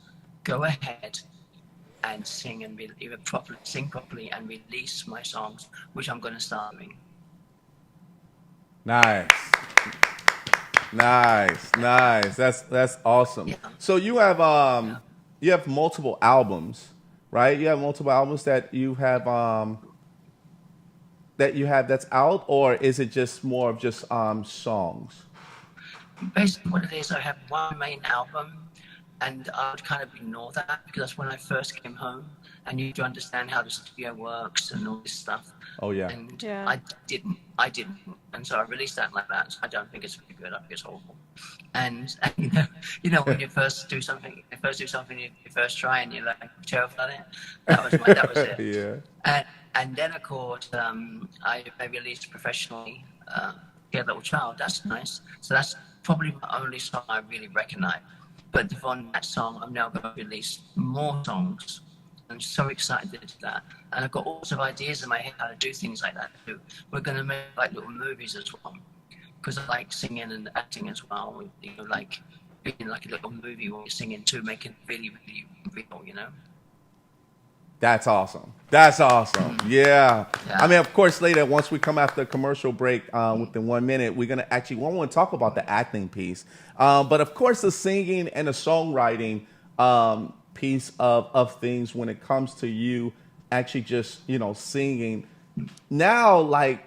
go ahead and sing and sing properly and release my songs, which I'm going to start doing. Nice. That's awesome. Yeah. So you have multiple albums, right? You have multiple albums that you have that's out, or is it just more of just songs? Basically what it is, I have one main album, and I would kind of ignore that because that's when I first came home, and you need to understand how the studio works and all this stuff. Oh yeah. And yeah. I didn't, and so I released that like that. So I don't think it's very good. I think it's horrible. And you know when you first do something, you first try, and you're like terrified at it. That was it. Yeah. And then of course I released professionally "Scared Little Child." That's nice. So that's probably my only song I really recognize. But on that song, I'm now going to release more songs. I'm so excited to do that. And I've got all sorts of ideas in my head how to do things like that too. We're going to make like little movies as well, because I like singing and acting as well. You know, like being like a little movie where you're singing too, making it really, really real, you know? That's awesome. Yeah. I mean, of course, later, once we come after a commercial break within 1 minute, we want to talk about the acting piece. But of course, the singing and the songwriting piece of things when it comes to you actually just, you know, singing. Now, like,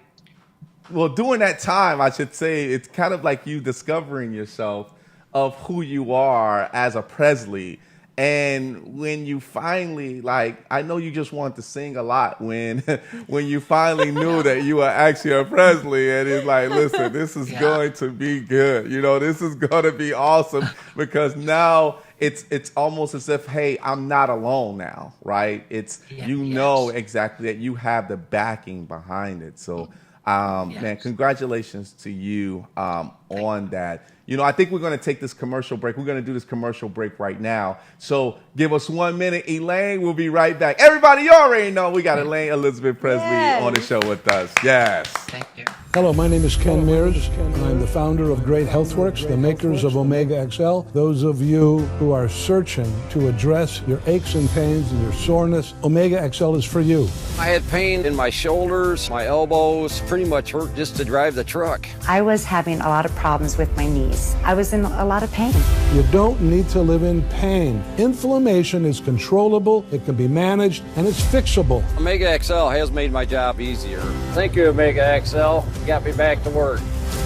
well, during that time, I should say, it's kind of like you discovering yourself of who you are as a Presley. And when you finally, like, I know you just wanted to sing a lot when you finally knew that you were actually a Presley, and it's like, listen, this is going to be good. You know, this is going to be awesome, because now it's almost as if, hey, I'm not alone now, right? It's know exactly that you have the backing behind it. So, man, congratulations to you on that. You know, I think we're going to take this commercial break. We're going to do this commercial break right now. So give us 1 minute. Elaine, we'll be right back. Everybody, you already know we got Elaine Elizabeth Presley on the show with us. Yes. Thank you. Hello, my name is Ken Mears, and I'm the founder of Great Healthworks, the makers of Omega XL. Those of you who are searching to address your aches and pains and your soreness, Omega XL is for you. I had pain in my shoulders, my elbows, pretty much hurt just to drive the truck. I was having a lot of problems with my knees. I was in a lot of pain. You don't need to live in pain. Inflammation is controllable, it can be managed, and it's fixable. Omega XL has made my job easier. Thank you, Omega XL. Got me back to work.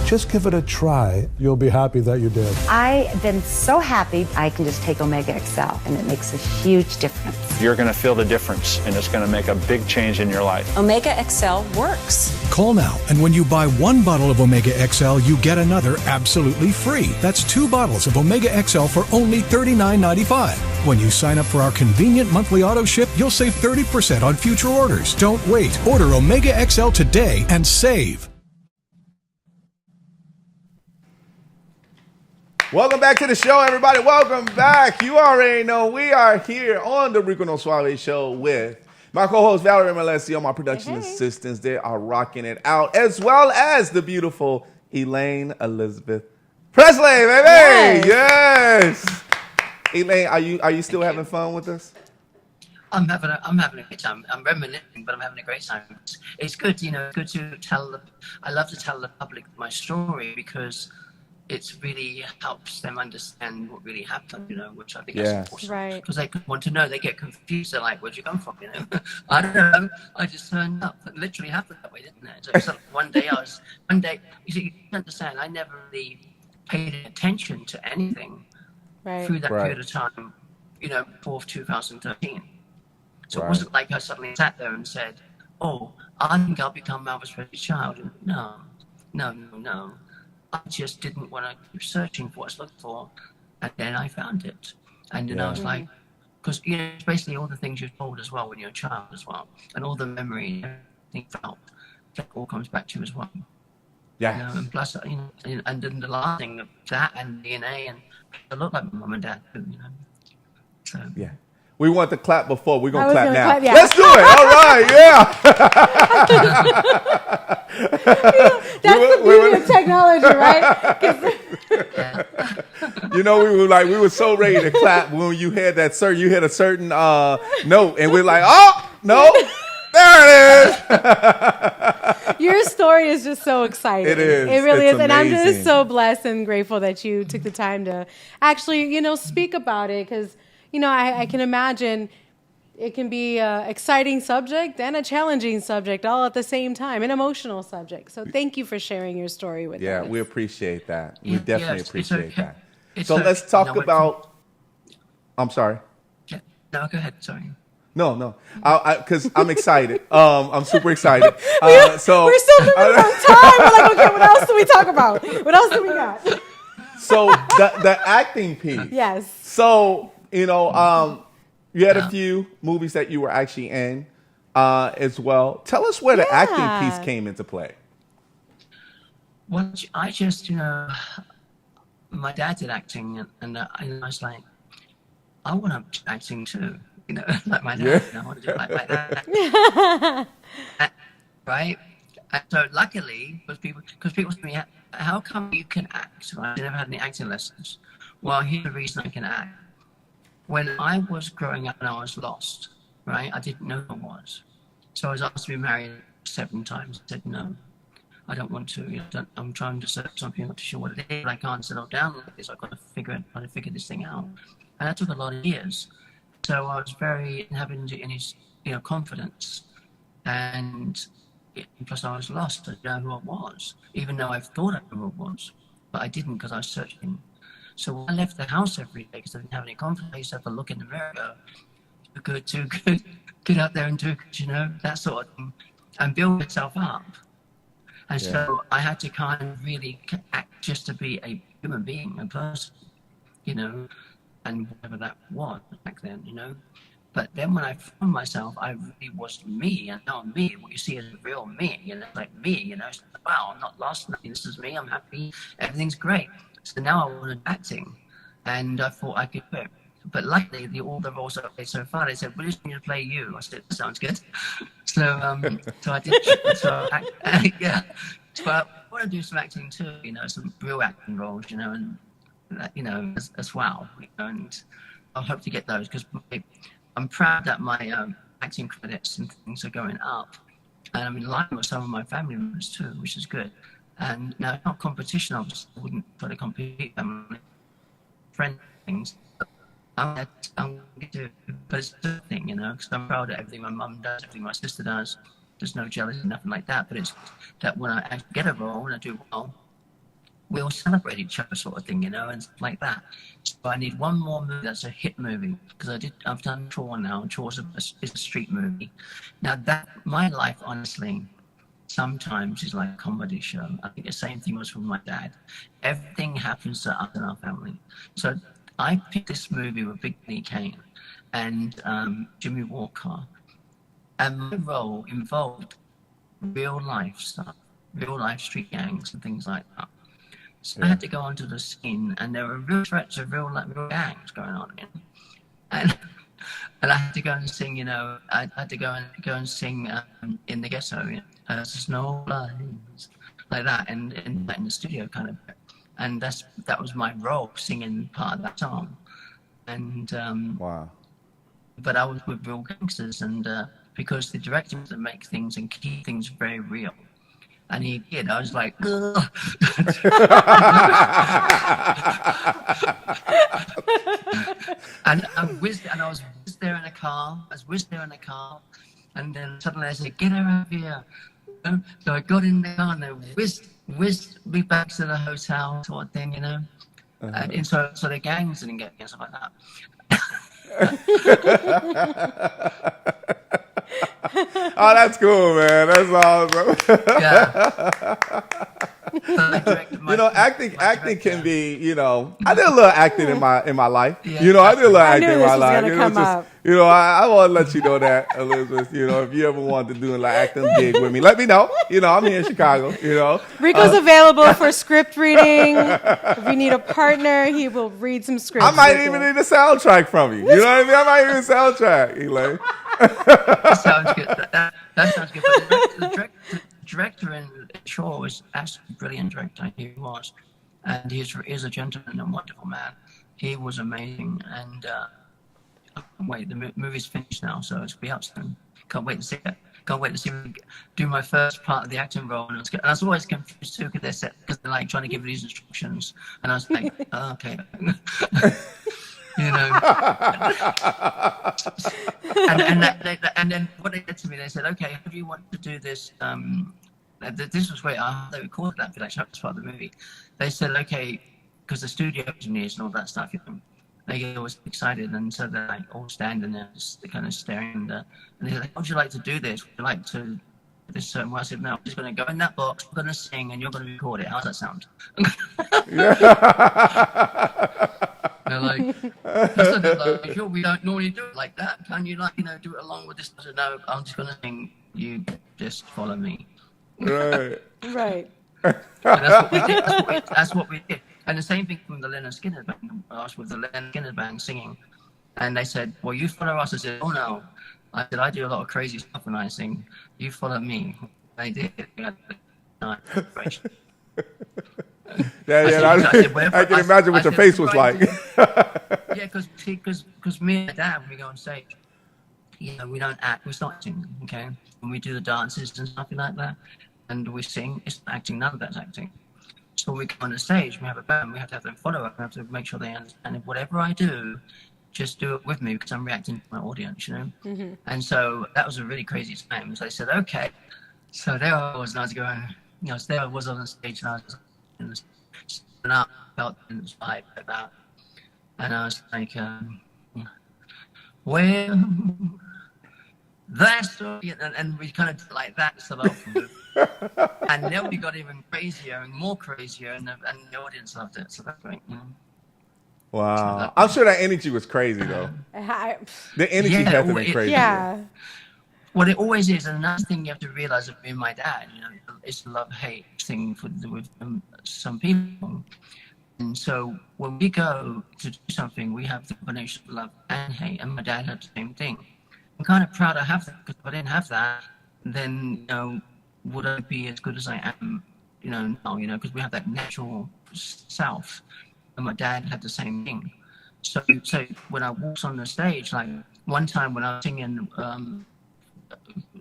Just give it a try. You'll be happy that you did. I've been so happy I can just take Omega XL, and it makes a huge difference. You're going to feel the difference, and it's going to make a big change in your life. Omega XL works. Call now, and when you buy one bottle of Omega XL, you get another absolutely free. That's 2 bottles of Omega XL for only $39.95. When you sign up for our convenient monthly auto ship, you'll save 30% on future orders. Don't wait. Order Omega XL today and save. Welcome back to the show, everybody. Welcome back. You already know we are here on the Rico No Suave show with my co-host Valerie Malesio, my production assistants. They are rocking it out, as well as the beautiful Elaine Elizabeth Presley, baby. Yes. Elaine, are you still having fun with us? I'm having a good time. I'm reminiscing, but I'm having a great time. It's good, good to tell. I love to tell the public my story because it really helps them understand what really happened, which I think is important. Right. Because they want to know, they get confused. They're like, where'd you come from, I don't know. I just turned up. It literally happened that way, didn't it? So one day, you see, you understand, I never really paid attention to anything through that period of time, before 2013. So it wasn't like I suddenly sat there and said, oh, I think I'll become Elvis Presley's child. No. I just didn't want to keep searching for what I was looking for. And then I found it. And then I was like, because, it's basically all the things you're told as well when you're a child as well. And all the memory, everything felt, that all comes back to you as well. Yeah. And plus, and then the last thing, that and DNA, and I look like my mum and dad, So. Yeah. We want to clap before. We're going to clap now. Clap, yeah. Let's do it. All right. Yeah. That's the beauty of technology, right? We were so ready to clap when you had that certain, you hit a certain note, and we're like, oh, no, there it is. Your story is just so exciting. It is. It really is. Amazing. And I'm just so blessed and grateful that you took the time to actually, speak about it because, I can imagine it can be an exciting subject and a challenging subject all at the same time, an emotional subject. So thank you for sharing your story with us. Yeah, we appreciate that. We definitely appreciate that. So let's talk about... I'm sorry. Yeah. No, go ahead. Sorry. No. Because I'm excited. I'm super excited. We're still moving on time. We're like, okay, what else do we talk about? What else do we got? So the acting piece. Yes. So... you had a few movies that you were actually in as well. Tell us where the acting piece came into play. Well, I just, my dad did acting, and I was like, I want to do acting too, like my dad. I want to do it like that. Right? And so luckily, because people say to me, how come you can act? Right? I never had any acting lessons. Well, here's the reason I can act. When I was growing up and I was lost, right, I didn't know who I was. So I was asked to be married 7 times. I said, no, I don't want to. I'm trying to search something. I'm not sure what it is. I can't settle down like this. I've got to figure this thing out. And that took a lot of years. So I was very having any confidence. And plus I was lost. I didn't know who I was, even though I thought I knew who I was. But I didn't because I was searching. So when I left the house every day because I didn't have any confidence, I used to have to look in the mirror and go, too good, get out there and do good, that sort of thing, and build yourself up. And so I had to kind of really act just to be a human being, a person, and whatever that was back then, But then when I found myself, I really was me, and now me, what you see is real me, like me, it's like, wow, I'm not lost, nothing. This is me, I'm happy, everything's great. So now I wanted acting, and I thought I could do it. But luckily, all the roles I played so far, they said, "Well, just need to play you." I said, "Sounds good." So I did. So I want to do some acting too, some real acting roles, and as well, and I hope to get those because I'm proud that my acting credits and things are going up, and I'm in line with some of my family members too, which is good. And now it's not competition, I wouldn't try to compete with my friend things. I'm going to, but it's a thing, because I'm proud of everything my mum does, everything my sister does. There's no jealousy, nothing like that. But it's that when I actually get a role and I do well, we all celebrate each other, sort of thing, you know, and stuff like that. So I need one more movie that's a hit movie, because I've done Chore now, and Chore is a street movie. Now my life, honestly, sometimes is like a comedy show. I think the same thing was with my dad. Everything happens to us in our family. So I picked this movie with Big Benny Kane and Jimmy Walker, and my role involved real life stuff, real life street gangs and things like that. So I had to go onto the scene, and there were real threats of real gangs going on, and I had to go and sing. You know, I had to go and sing in the ghetto, you know, snow flies, like that, and in the studio kind of, and that was my role, singing part of that song, and wow. But I was with real gangsters, and because the director wanted to make things and keep things very real. And he did. I was like, ugh. and I was whizzed there in a car. And then suddenly I said, "Get her out of here." So I got in the car, and they whizzed me back to the hotel, sort of thing, you know. And so the gangs didn't get me and stuff like that. Oh, that's cool, man. That's awesome. Yeah. You know, acting can be, you know, I did a little acting in my life. Yeah. You know, I did a little acting in my life. You know, you know, I want to let you know that, Elizabeth. You know, if you ever want to do an acting gig with me, let me know. You know, I'm here in Chicago. You know, Rico's available for script reading. If you need a partner, he will read some scripts. I might even need a soundtrack from you. You know what I mean? I might need a soundtrack, Elaine. That sounds good. That sounds good. But the director in Shaw was actually a brilliant director. He was, and he's a gentleman and wonderful man. He was amazing, and wait, the movie's finished now, so it's be up soon. Can't wait to see it. Can't wait to see me do my first part of the acting role. And I was always confused too, because they're like trying to give me these instructions, and I was like, oh, okay. You know, and then what they said to me, they said, "Okay, how do you want to do this?" This was great. They recorded that for that part of the movie. They said, "Okay," because the studio engineers and all that stuff, you know, they get always excited, and so they're like all standing there, just kind of staring. And they said, "How would you like to do this? Would you like to this certain way?" I said, "No, I'm just going to go in that box. I'm going to sing, and you're going to record it. How's that sound?" They're like, sure, we don't normally do it like that. Can you, like, you know, do it along with this? I said, "No, I'm just going to sing. You just follow me." Right. Right. And that's what we did. That's what we did. And the same thing from the Leonard Skinner band. I was with the Leonard Skinner band singing, and they said, "Well, you follow us." I said, "Oh no." I said, "I do a lot of crazy stuff when I sing. You follow me." They did. I can imagine what your face was like. Yeah, because me and my dad, when we go on stage, you know, we don't act, we start acting, okay? When we do the dances and stuff like that, and we sing, it's not acting, none of that's acting. So when we go on the stage, we have a band, we have to have them follow up, we have to make sure they understand, and whatever I do, just do it with me, because I'm reacting to my audience, you know? Mm-hmm. And so that was a really crazy time. So I said, okay. So there I was, and I was going, you know, so there I was on the stage, and I was and I felt this vibe like that. And I was like, well, that's so, and we kind of did like that sort of. And then we got even crazier and more crazier, and the audience loved it. So that's great. You know? Wow. So I'm sure that energy was crazy, though. The energy had to be crazy. Yeah. Well, it always is. And another thing you have to realize with me and my dad, you know, it's a love-hate thing with some people. And so when we go to do something, we have the combination of love and hate. And my dad had the same thing. I'm kind of proud I have that, because if I didn't have that, then, you know, would I be as good as I am, you know, now, you know, because we have that natural self. And my dad had the same thing. So when I walked on the stage, like one time when I was singing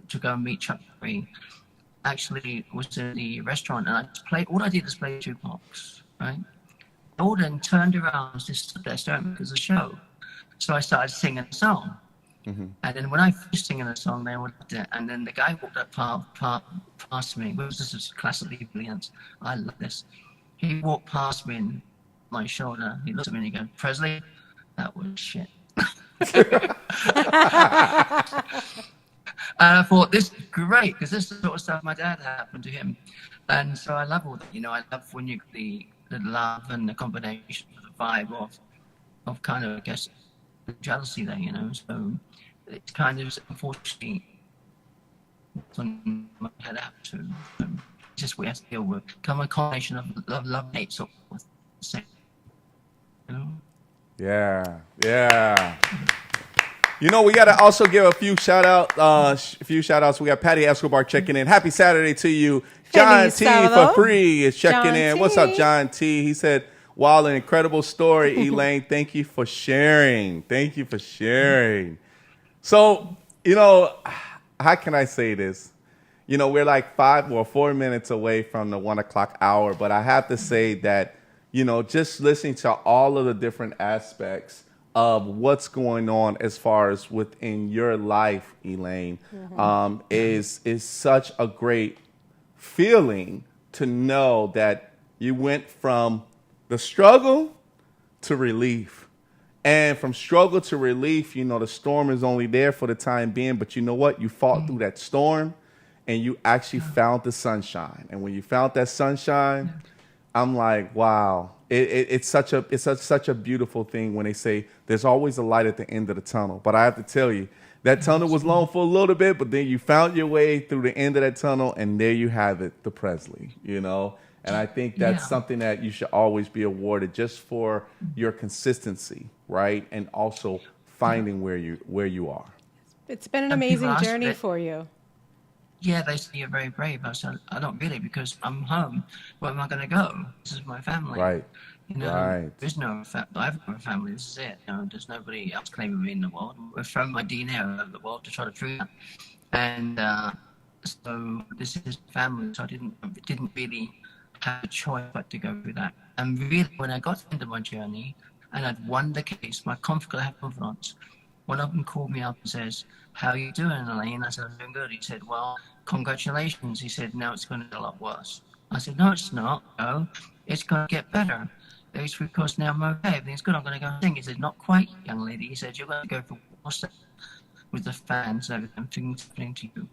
to go and meet Chuck Berry, actually was in the restaurant, and all I did was play jukebox, right? I all then turned around and just stood there staring because of the show. So I started singing a song. Mm-hmm. And then when I finished singing a song, they all loved it. And then the guy walked up past me, which was just classically brilliant. I love this. He walked past me and my shoulder. He looked at me and he goes, Presley, that was shit. And I thought, this is great, because this is the sort of stuff my dad happened to him. And so I love all that. You know, I love when you the love and the combination of the vibe of kind of, I guess, jealousy there, you know. So it's kind of, unfortunately, something my dad happened to. Just we have to deal with. Kind of a combination of love and hate, sort of. You know? Yeah. You know, we got to also give a few shout outs. We got Patty Escobar checking in. Happy Saturday to you. John T for free is checking in. What's up, John T? He said, wow, an incredible story, Elaine. Thank you for sharing. So, you know, how can I say this? You know, we're like 4 minutes away from the 1 o'clock hour, but I have to say that, you know, just listening to all of the different aspects of what's going on as far as within your life, Elaine, is such a great feeling to know that you went from the struggle to relief. And from struggle to relief, you know, the storm is only there for the time being, but you know what? You fought through that storm and you actually found the sunshine. And when you found that sunshine, I'm like, wow. It's such a beautiful thing when they say there's always a light at the end of the tunnel. But I have to tell you, that tunnel was long for a little bit, but then you found your way through the end of that tunnel, and there you have it, the Presley, you know? And I think that's something that you should always be awarded just for your consistency, right? And also finding where you are. It's been an amazing journey for you. Yeah, they say you're very brave. I said, I don't really, because I'm home. Where am I going to go? This is my family. Right. You know, there's no I've got a family. This is it. You know, there's nobody else claiming me in the world. We're throwing my DNA all over the world to try to prove that. And so this is family. So I didn't really have a choice but to go through that. And really, when I got into my journey and I'd won the case, my confidence. One of them called me up and says, how are you doing, Elaine? I said, I'm doing good. He said, well, congratulations. He said, no, it's going to get a lot worse. I said, no, it's not. No, it's going to get better. It's because now I'm okay. Everything's good. I'm going to go sing. He said, not quite, young lady. He said, you're going to go for what's with the fans and everything happening to you.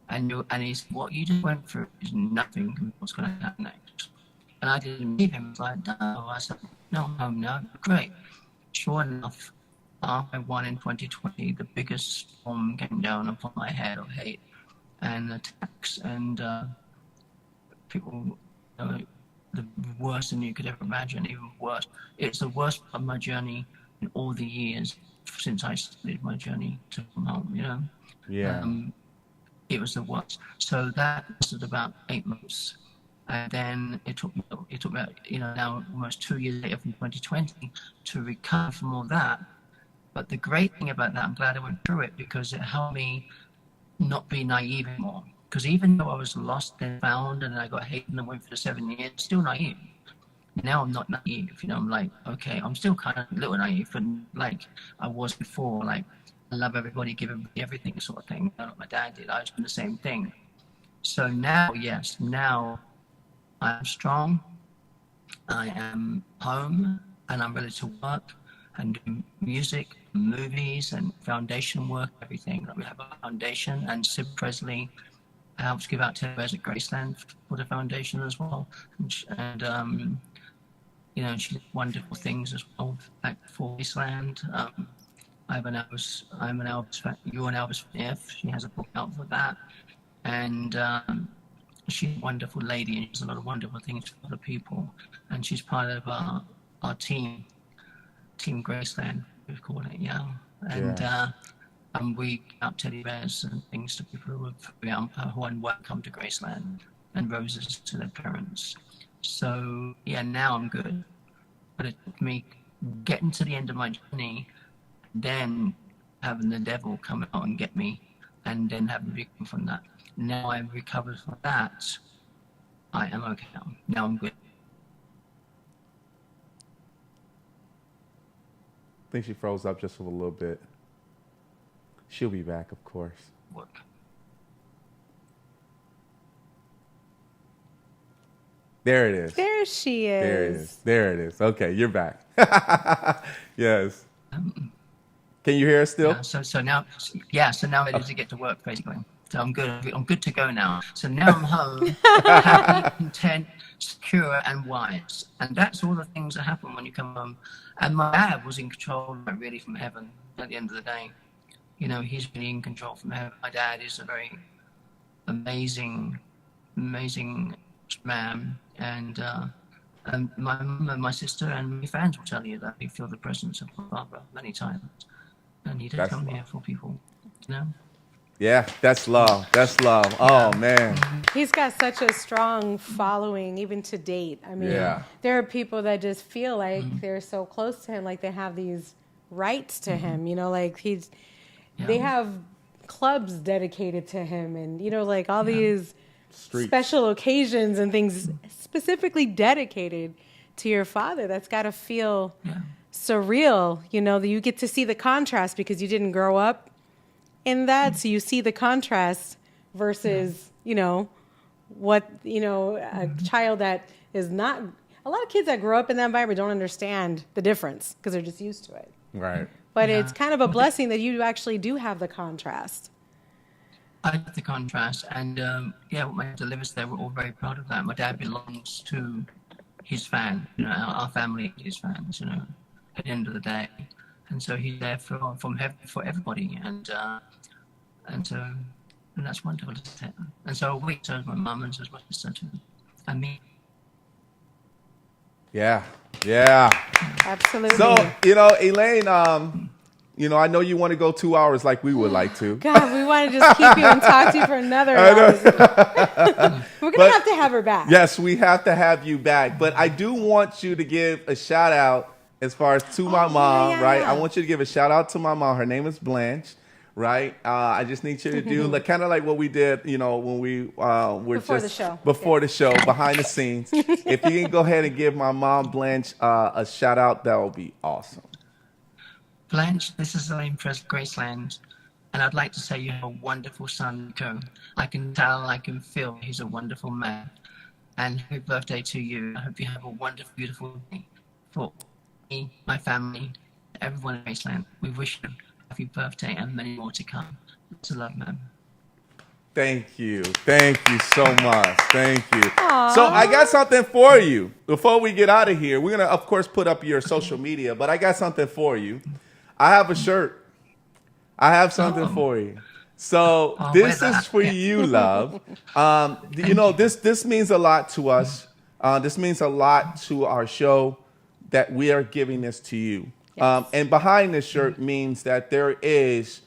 And he said, what you just went through is nothing compared to what's going to happen next. And I didn't believe him. I was like, no. I said, no, I'm home now. Great. Sure enough, I won in 2020. The biggest storm came down upon my head of hate and attacks and people, the worse than you could ever imagine, even worse. It's the worst part of my journey in all the years since I started my journey to come home, you know? Yeah. It was the worst. So that lasted about 8 months. And then it took me, you know, now almost 2 years later from 2020 to recover from all that. But the great thing about that, I'm glad I went through it because it helped me not be naive anymore. Because even though I was lost and found and I got hated and I went for the 7 years, still naive. Now I'm not naive, you know, I'm like, okay, I'm still kind of a little naive, but like I was before, like I love everybody, give everybody everything sort of thing. Like my dad did, I was doing the same thing. So now, yes, now I'm strong, I am home, and I'm ready to work and do music, movies, and foundation work, everything. We have a foundation, and Sid Presley helps give out $10 at Graceland for the foundation as well. And you know, she did wonderful things as well back for Graceland. I'm an Elvis fan. You're an Elvis fan. She has a book out for that. And she's a wonderful lady and she does a lot of wonderful things for other people. And she's part of our team Graceland, we've called it, yeah. And we give out teddy bears and things to people who won't come to Graceland, and roses to their parents. So yeah, now I'm good. But it took me getting to the end of my journey, then having the devil come out and get me, and then having recovered from that. Now I've recovered from that. I am okay now. Now I'm good. I think she froze up just for a little bit. She'll be back, of course. Work. There it is. There she is. There it is. There it is. Okay, you're back. Yes. Can you hear us still? Yeah, so now I need to get to work basically. So I'm good. I'm good to go now. So now I'm home, happy, content, secure, and wise. And that's all the things that happen when you come home. And my dad was in control, really, from heaven. At the end of the day, you know, he's really in control from heaven. My dad is a very amazing man, and my mum and my sister and my fans will tell you that they feel the presence of my father many times, and he did come here for people, you know. Yeah, that's love. That's love. Oh, man. He's got such a strong following, even to date. I mean, there are people that just feel like they're so close to him, like they have these rights to him, you know, like they have clubs dedicated to him, and, you know, like all these special occasions and things specifically dedicated to your father. That's got to feel surreal, you know, that you get to see the contrast because you didn't grow up in that, so you see the contrast versus, you know, what, you know, a child that is not, a lot of kids that grow up in that environment don't understand the difference because they're just used to it. Right. But it's kind of a blessing that you actually do have the contrast. I have the contrast, and what my dad delivers there, we're all very proud of that. My dad belongs to his fan, you know, our family is his fans, you know, at the end of the day. And so he's there from heaven for everybody, and that's wonderful to say. And so so is my mum, and so is my sister too, and me. Yeah. Absolutely. So, you know, Elaine, you know, I know you want to go 2 hours like we would like to. God, we want to just keep you and talk to you for another hour. We're going to have her back. Yes, we have to have you back. But I do want you to give a shout out as far as to my mom, right? I want you to give a shout out to my mom. Her name is Blanche, right? I just need you to do kind of like what we did, you know, when we were before the show, behind the scenes. If you can go ahead and give my mom, Blanche, a shout out, that would be awesome. Blanche, this is Elaine Presley, Graceland, and I'd like to say you have a wonderful son, Rico. I can tell, I can feel he's a wonderful man. And happy birthday to you. I hope you have a wonderful, beautiful day for me, my family, everyone in Graceland. We wish you a happy birthday and many more to come. Lots of love, man. Thank you. Thank you so much. Thank you. Aww. So I got something for you. Before we get out of here, we're going to, of course, put up your social media, but I got something for you. I have a shirt. I have something for you. So this is for you, love. You know, this means a lot to us. This means a lot to our show that we are giving this to you. Yes. And behind this shirt means that there is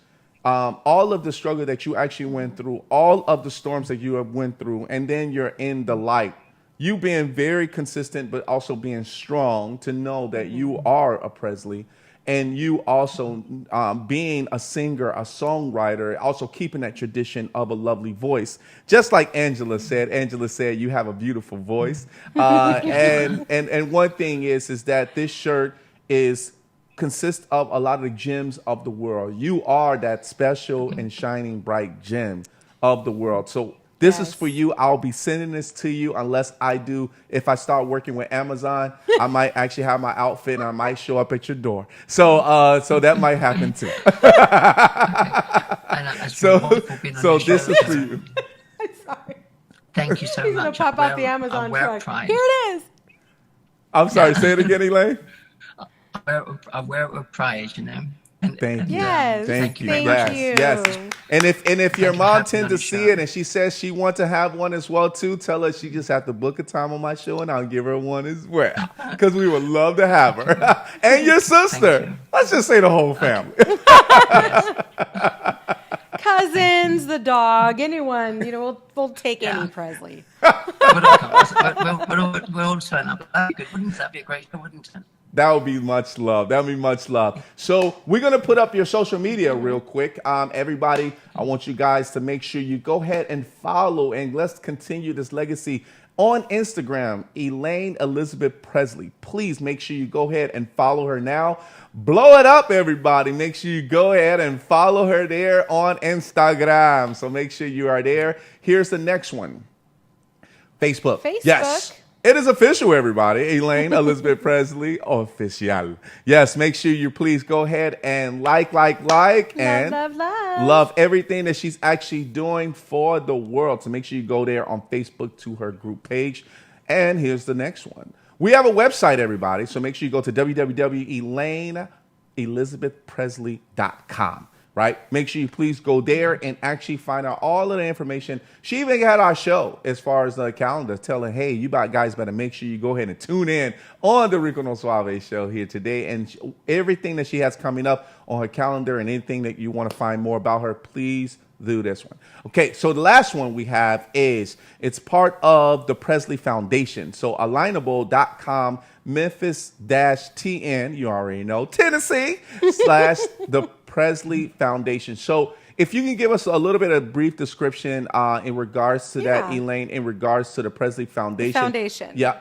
all of the struggle that you actually went through, all of the storms that you have went through, and then you're in the light. You being very consistent, but also being strong to know that you are a Presley. And you also being a singer, a songwriter, also keeping that tradition of a lovely voice. Just like Angela said you have a beautiful voice. And one thing is that this shirt consists of a lot of the gems of the world. You are that special and shining bright gem of the world. So this is for you. I'll be sending this to you if I start working with Amazon, I might actually have my outfit and I might show up at your door. So that might happen too. So this is for you. I'm sorry. Thank you so much. He's going to pop out the Amazon truck. Here it is. I'm sorry, say it again, Elaine. I wear it with pride, you know. Thank you. Yes. Thank you. Thank you. Yes. And if your mom tends to see it and she says she wants to have one as well too, tell her she just have to book a time on my show and I'll give her one as well. Because we would love to have her. And your sister. Let's just say the whole family. Cousins, the dog, anyone, you know, we'll take any Presley. We'll all turn up. That'd be good, wouldn't it? That'd be a great show, wouldn't it? That would be much love. That would be much love. So we're going to put up your social media real quick. Everybody, I want you guys to make sure you go ahead and follow, and let's continue this legacy on Instagram, Elaine Elizabeth Presley. Please make sure you go ahead and follow her now. Blow it up, everybody. Make sure you go ahead and follow her there on Instagram. So make sure you are there. Here's the next one. Facebook. Facebook. Yes. It is official, everybody. Elaine Elizabeth Presley official. Yes, make sure you please go ahead and like, and love everything that she's actually doing for the world. So make sure you go there on Facebook to her group page. And here's the next one. We have a website, everybody. So make sure you go to www.elaineelizabethpresley.com. Right? Make sure you please go there and actually find out all of the information. She even had our show as far as the calendar telling, hey, you guys better make sure you go ahead and tune in on the Rico No Suave show here today. And everything that she has coming up on her calendar and anything that you want to find more about her, please do this one. Okay, so the last one we have is it's part of the Presley Foundation. So alignable.com Memphis-TN, you already know, Tennessee / the Presley Foundation. So if you can give us a little bit of brief description in regards to that, Elaine, in regards to the Presley Foundation. Yeah.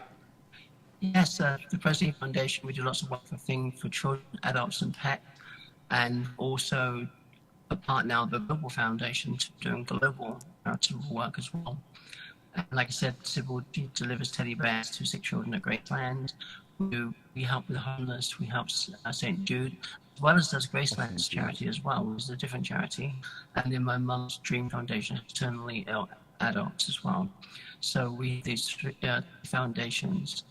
Yes, the Presley Foundation, we do lots of wonderful things for children, adults, and pets, and also a part now of the Global Foundation doing global charitable work as well. And like I said, Sybil delivers teddy bears to sick children at Graceland. We help with the homeless. We help St. Jude, as well as does Graceland's charity as well, which is a different charity. And then my mum's Dream Foundation has terminally ill adults as well. So we have these foundations.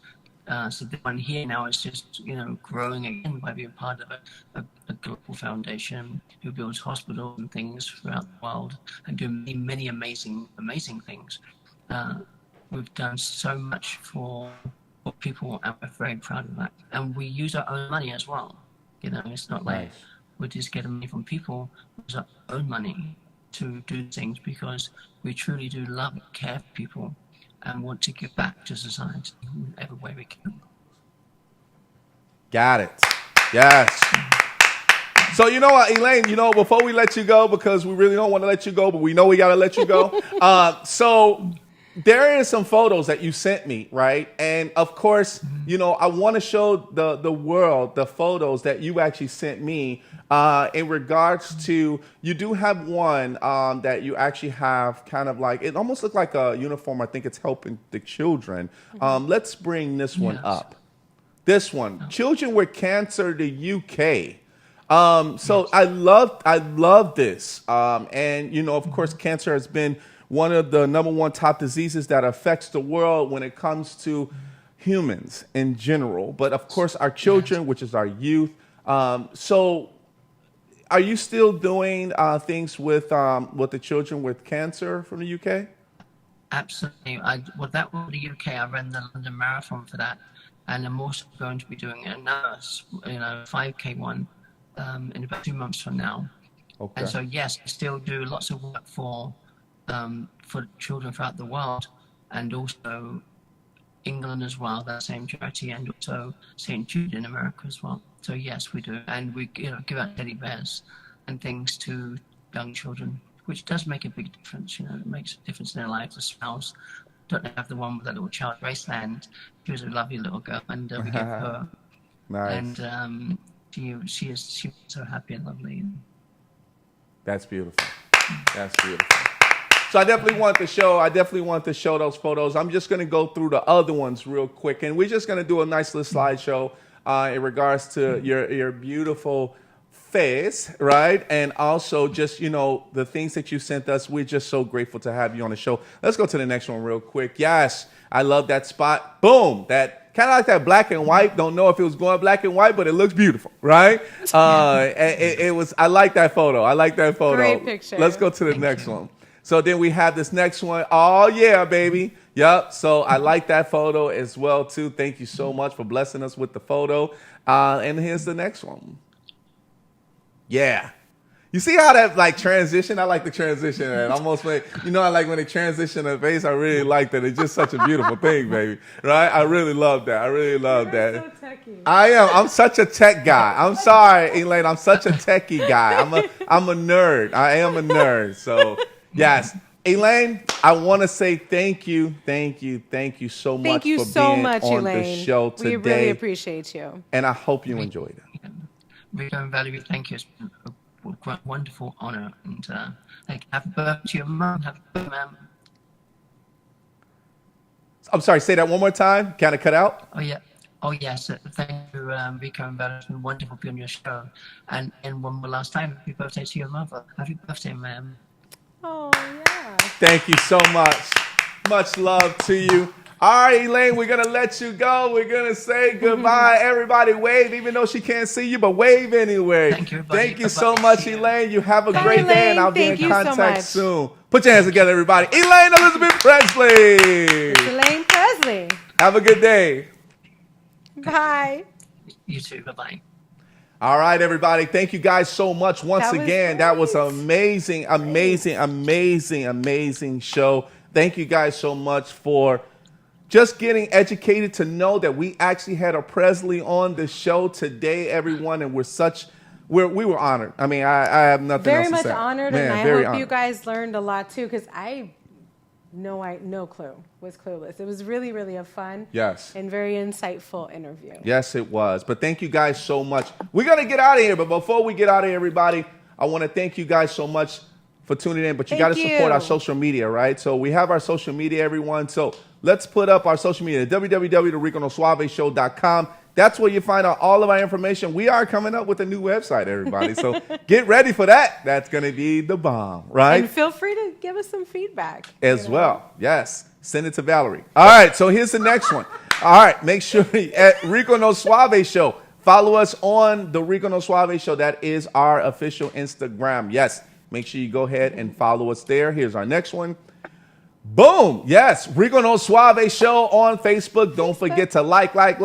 So the one here now is just, growing again by being part of a global foundation who builds hospitals and things throughout the world and do many amazing things. We've done so much for people, and we're very proud of that. And we use our own money as well. It's not like we just get money from people. We use our own money to do things because we truly do love and care for people and want to give back to society in every way we can. Got it. Yes. So you know what, Elaine, before we let you go, because we really don't want to let you go, but we know we got to let you go. So there is some photos that you sent me, right? And of course, I want to show the world the photos that you actually sent me in regards to, you do have one that you actually have kind of like, it almost looks like a uniform. I think it's helping the children. Let's bring this one up. This one, Children with Cancer, the UK. So I love this. And, of course, cancer has been one of the #1 top diseases that affects the world when it comes to humans in general. But, of course, our children, which is our youth. So are you still doing things with the children with cancer from the UK? Absolutely. That was the UK. I ran the London Marathon for that. And I'm also going to be doing another 5K one in about 2 months from now. Okay. And so, yes, I still do lots of work for children throughout the world, and also England as well, that same charity, and also St. Jude in America as well. So yes, we do, and we give out teddy bears and things to young children, which does make a big difference. It makes a difference in their lives. The smiles. Don't have the one with that little child, Graceland. She was a lovely little girl, and we gave her. Nice. And she was so happy and lovely. That's beautiful. That's beautiful. So I definitely want to show those photos. I'm just going to go through the other ones real quick, and we're just going to do a nice little slideshow in regards to your beautiful face, right? And also just, the things that you sent us. We're just so grateful to have you on the show. Let's go to the next one real quick. Yes, I love that spot. Boom. That kind of like that black and white. Don't know if it was going black and white, but it looks beautiful, right? It was. I like that photo. Great picture. Let's go to the next one. So then we have this next one. Oh, yeah, baby. Yep. So I like that photo as well, too. Thank you so much for blessing us with the photo. And here's the next one. Yeah. You see how that transition? I like the transition. And almost I like when they transition the face. I really like that. It's just such a beautiful thing, baby. Right? I really love that. You're so techie. I am. I'm such a tech guy. I'm sorry, Elaine. I'm such a techie guy. I'm a nerd. I am a nerd. So, yes. Elaine, I want to say thank you so much for being on the show today. We really appreciate you. And I hope you enjoyed it. Rico and Valerie, thank you. It's been a wonderful honor. And happy birthday to your mum. Happy birthday, ma'am. I'm sorry, say that one more time. Kind of cut out. Oh yeah. Oh yes. Thank you, Rico and Bella. It's been wonderful being on your show. And one more last time, happy birthday to your mother. Happy birthday, ma'am. Oh, yeah. Thank you so much. Much love to you. All right, Elaine, we're going to let you go. We're going to say goodbye. Everybody wave, even though she can't see you, but wave anyway. Thank you, everybody. Thank you so much, Elaine. You have a Bye, great day, and Elaine. I'll be Thank in you so contact much. soon. Put your hands together, everybody. Elaine Elizabeth Presley. It's Elaine Presley. Have a good day. Bye. You too. Bye-bye. All right, everybody. Thank you guys so much once That was again. That was great. amazing show. Thank you guys so much for just getting educated to know that we actually had a Presley on the show today, everyone, and we were honored. I mean, I have nothing Very else to much say. honored, Man, and I very hope you honored. guys learned a lot too, because I no clue, was clueless. It was really, really a fun Yes. and very insightful interview. Yes, it was. But thank you guys so much. We're going to get out of here. But before we get out of here, everybody, I want to thank you guys so much for tuning in. But you got to Thank support you. our social media, right? So we have our social media, everyone. So let's put up our social media, www.riconosuaveshow.com. That's where you find out all of our information. We are coming up with a new website, everybody. So get ready for that. That's going to be the bomb, right? And feel free to give us some feedback. As well. Yes. Send it to Valerie. All right. So here's the next one. All right. Make sure at Rico No Suave Show. Follow us on the Rico No Suave Show. That is our official Instagram. Yes. Make sure you go ahead and follow us there. Here's our next one. Boom. Yes. Rico No Suave Show on Facebook. Don't forget to like. Love.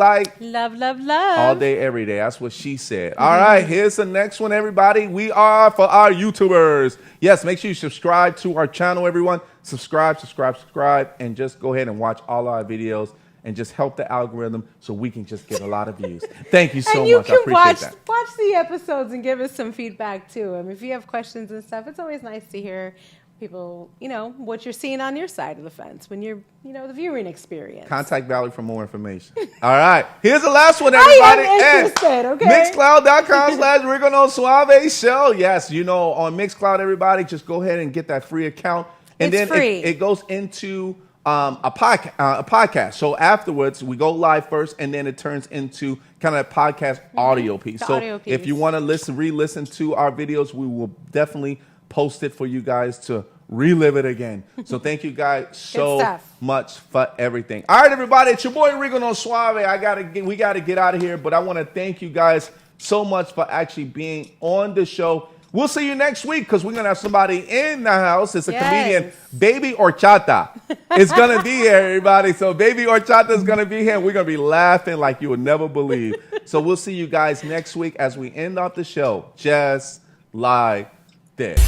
All day, every day. That's what she said. All right, here's the next one, everybody. We are for our YouTubers. Yes, make sure you subscribe to our channel, everyone. Subscribe, and just go ahead and watch all our videos and just help the algorithm so we can just get a lot of views. Thank you so And you much. I can appreciate that. watch the episodes and give us some feedback too. I mean, if you have questions and stuff, it's always nice to hear people, what you're seeing on your side of the fence when you're, the viewing experience. Contact Valerie for more information. All right. Here's the last one, everybody. I am interested, okay? Mixcloud.com/Rico No Suave Show. Yes, on Mixcloud, everybody, just go ahead and get that free account. And It's then free. it goes into a podcast. So afterwards, we go live first, and then it turns into kind of a podcast audio piece. The So audio piece. if you want to re-listen to our videos, we will definitely post it for you guys to relive it again. So thank you guys so stuff. much for everything. All right, everybody, it's your boy Rico No Suave. We gotta get out of here, but I want to thank you guys so much for actually being on the show. We'll see you next week because we're gonna have somebody in the house. It's a comedian, Baby Horchata. It's gonna be here, everybody. So Baby Horchata is gonna be here. And we're gonna be laughing like you would never believe. So we'll see you guys next week as we end off the show just like this.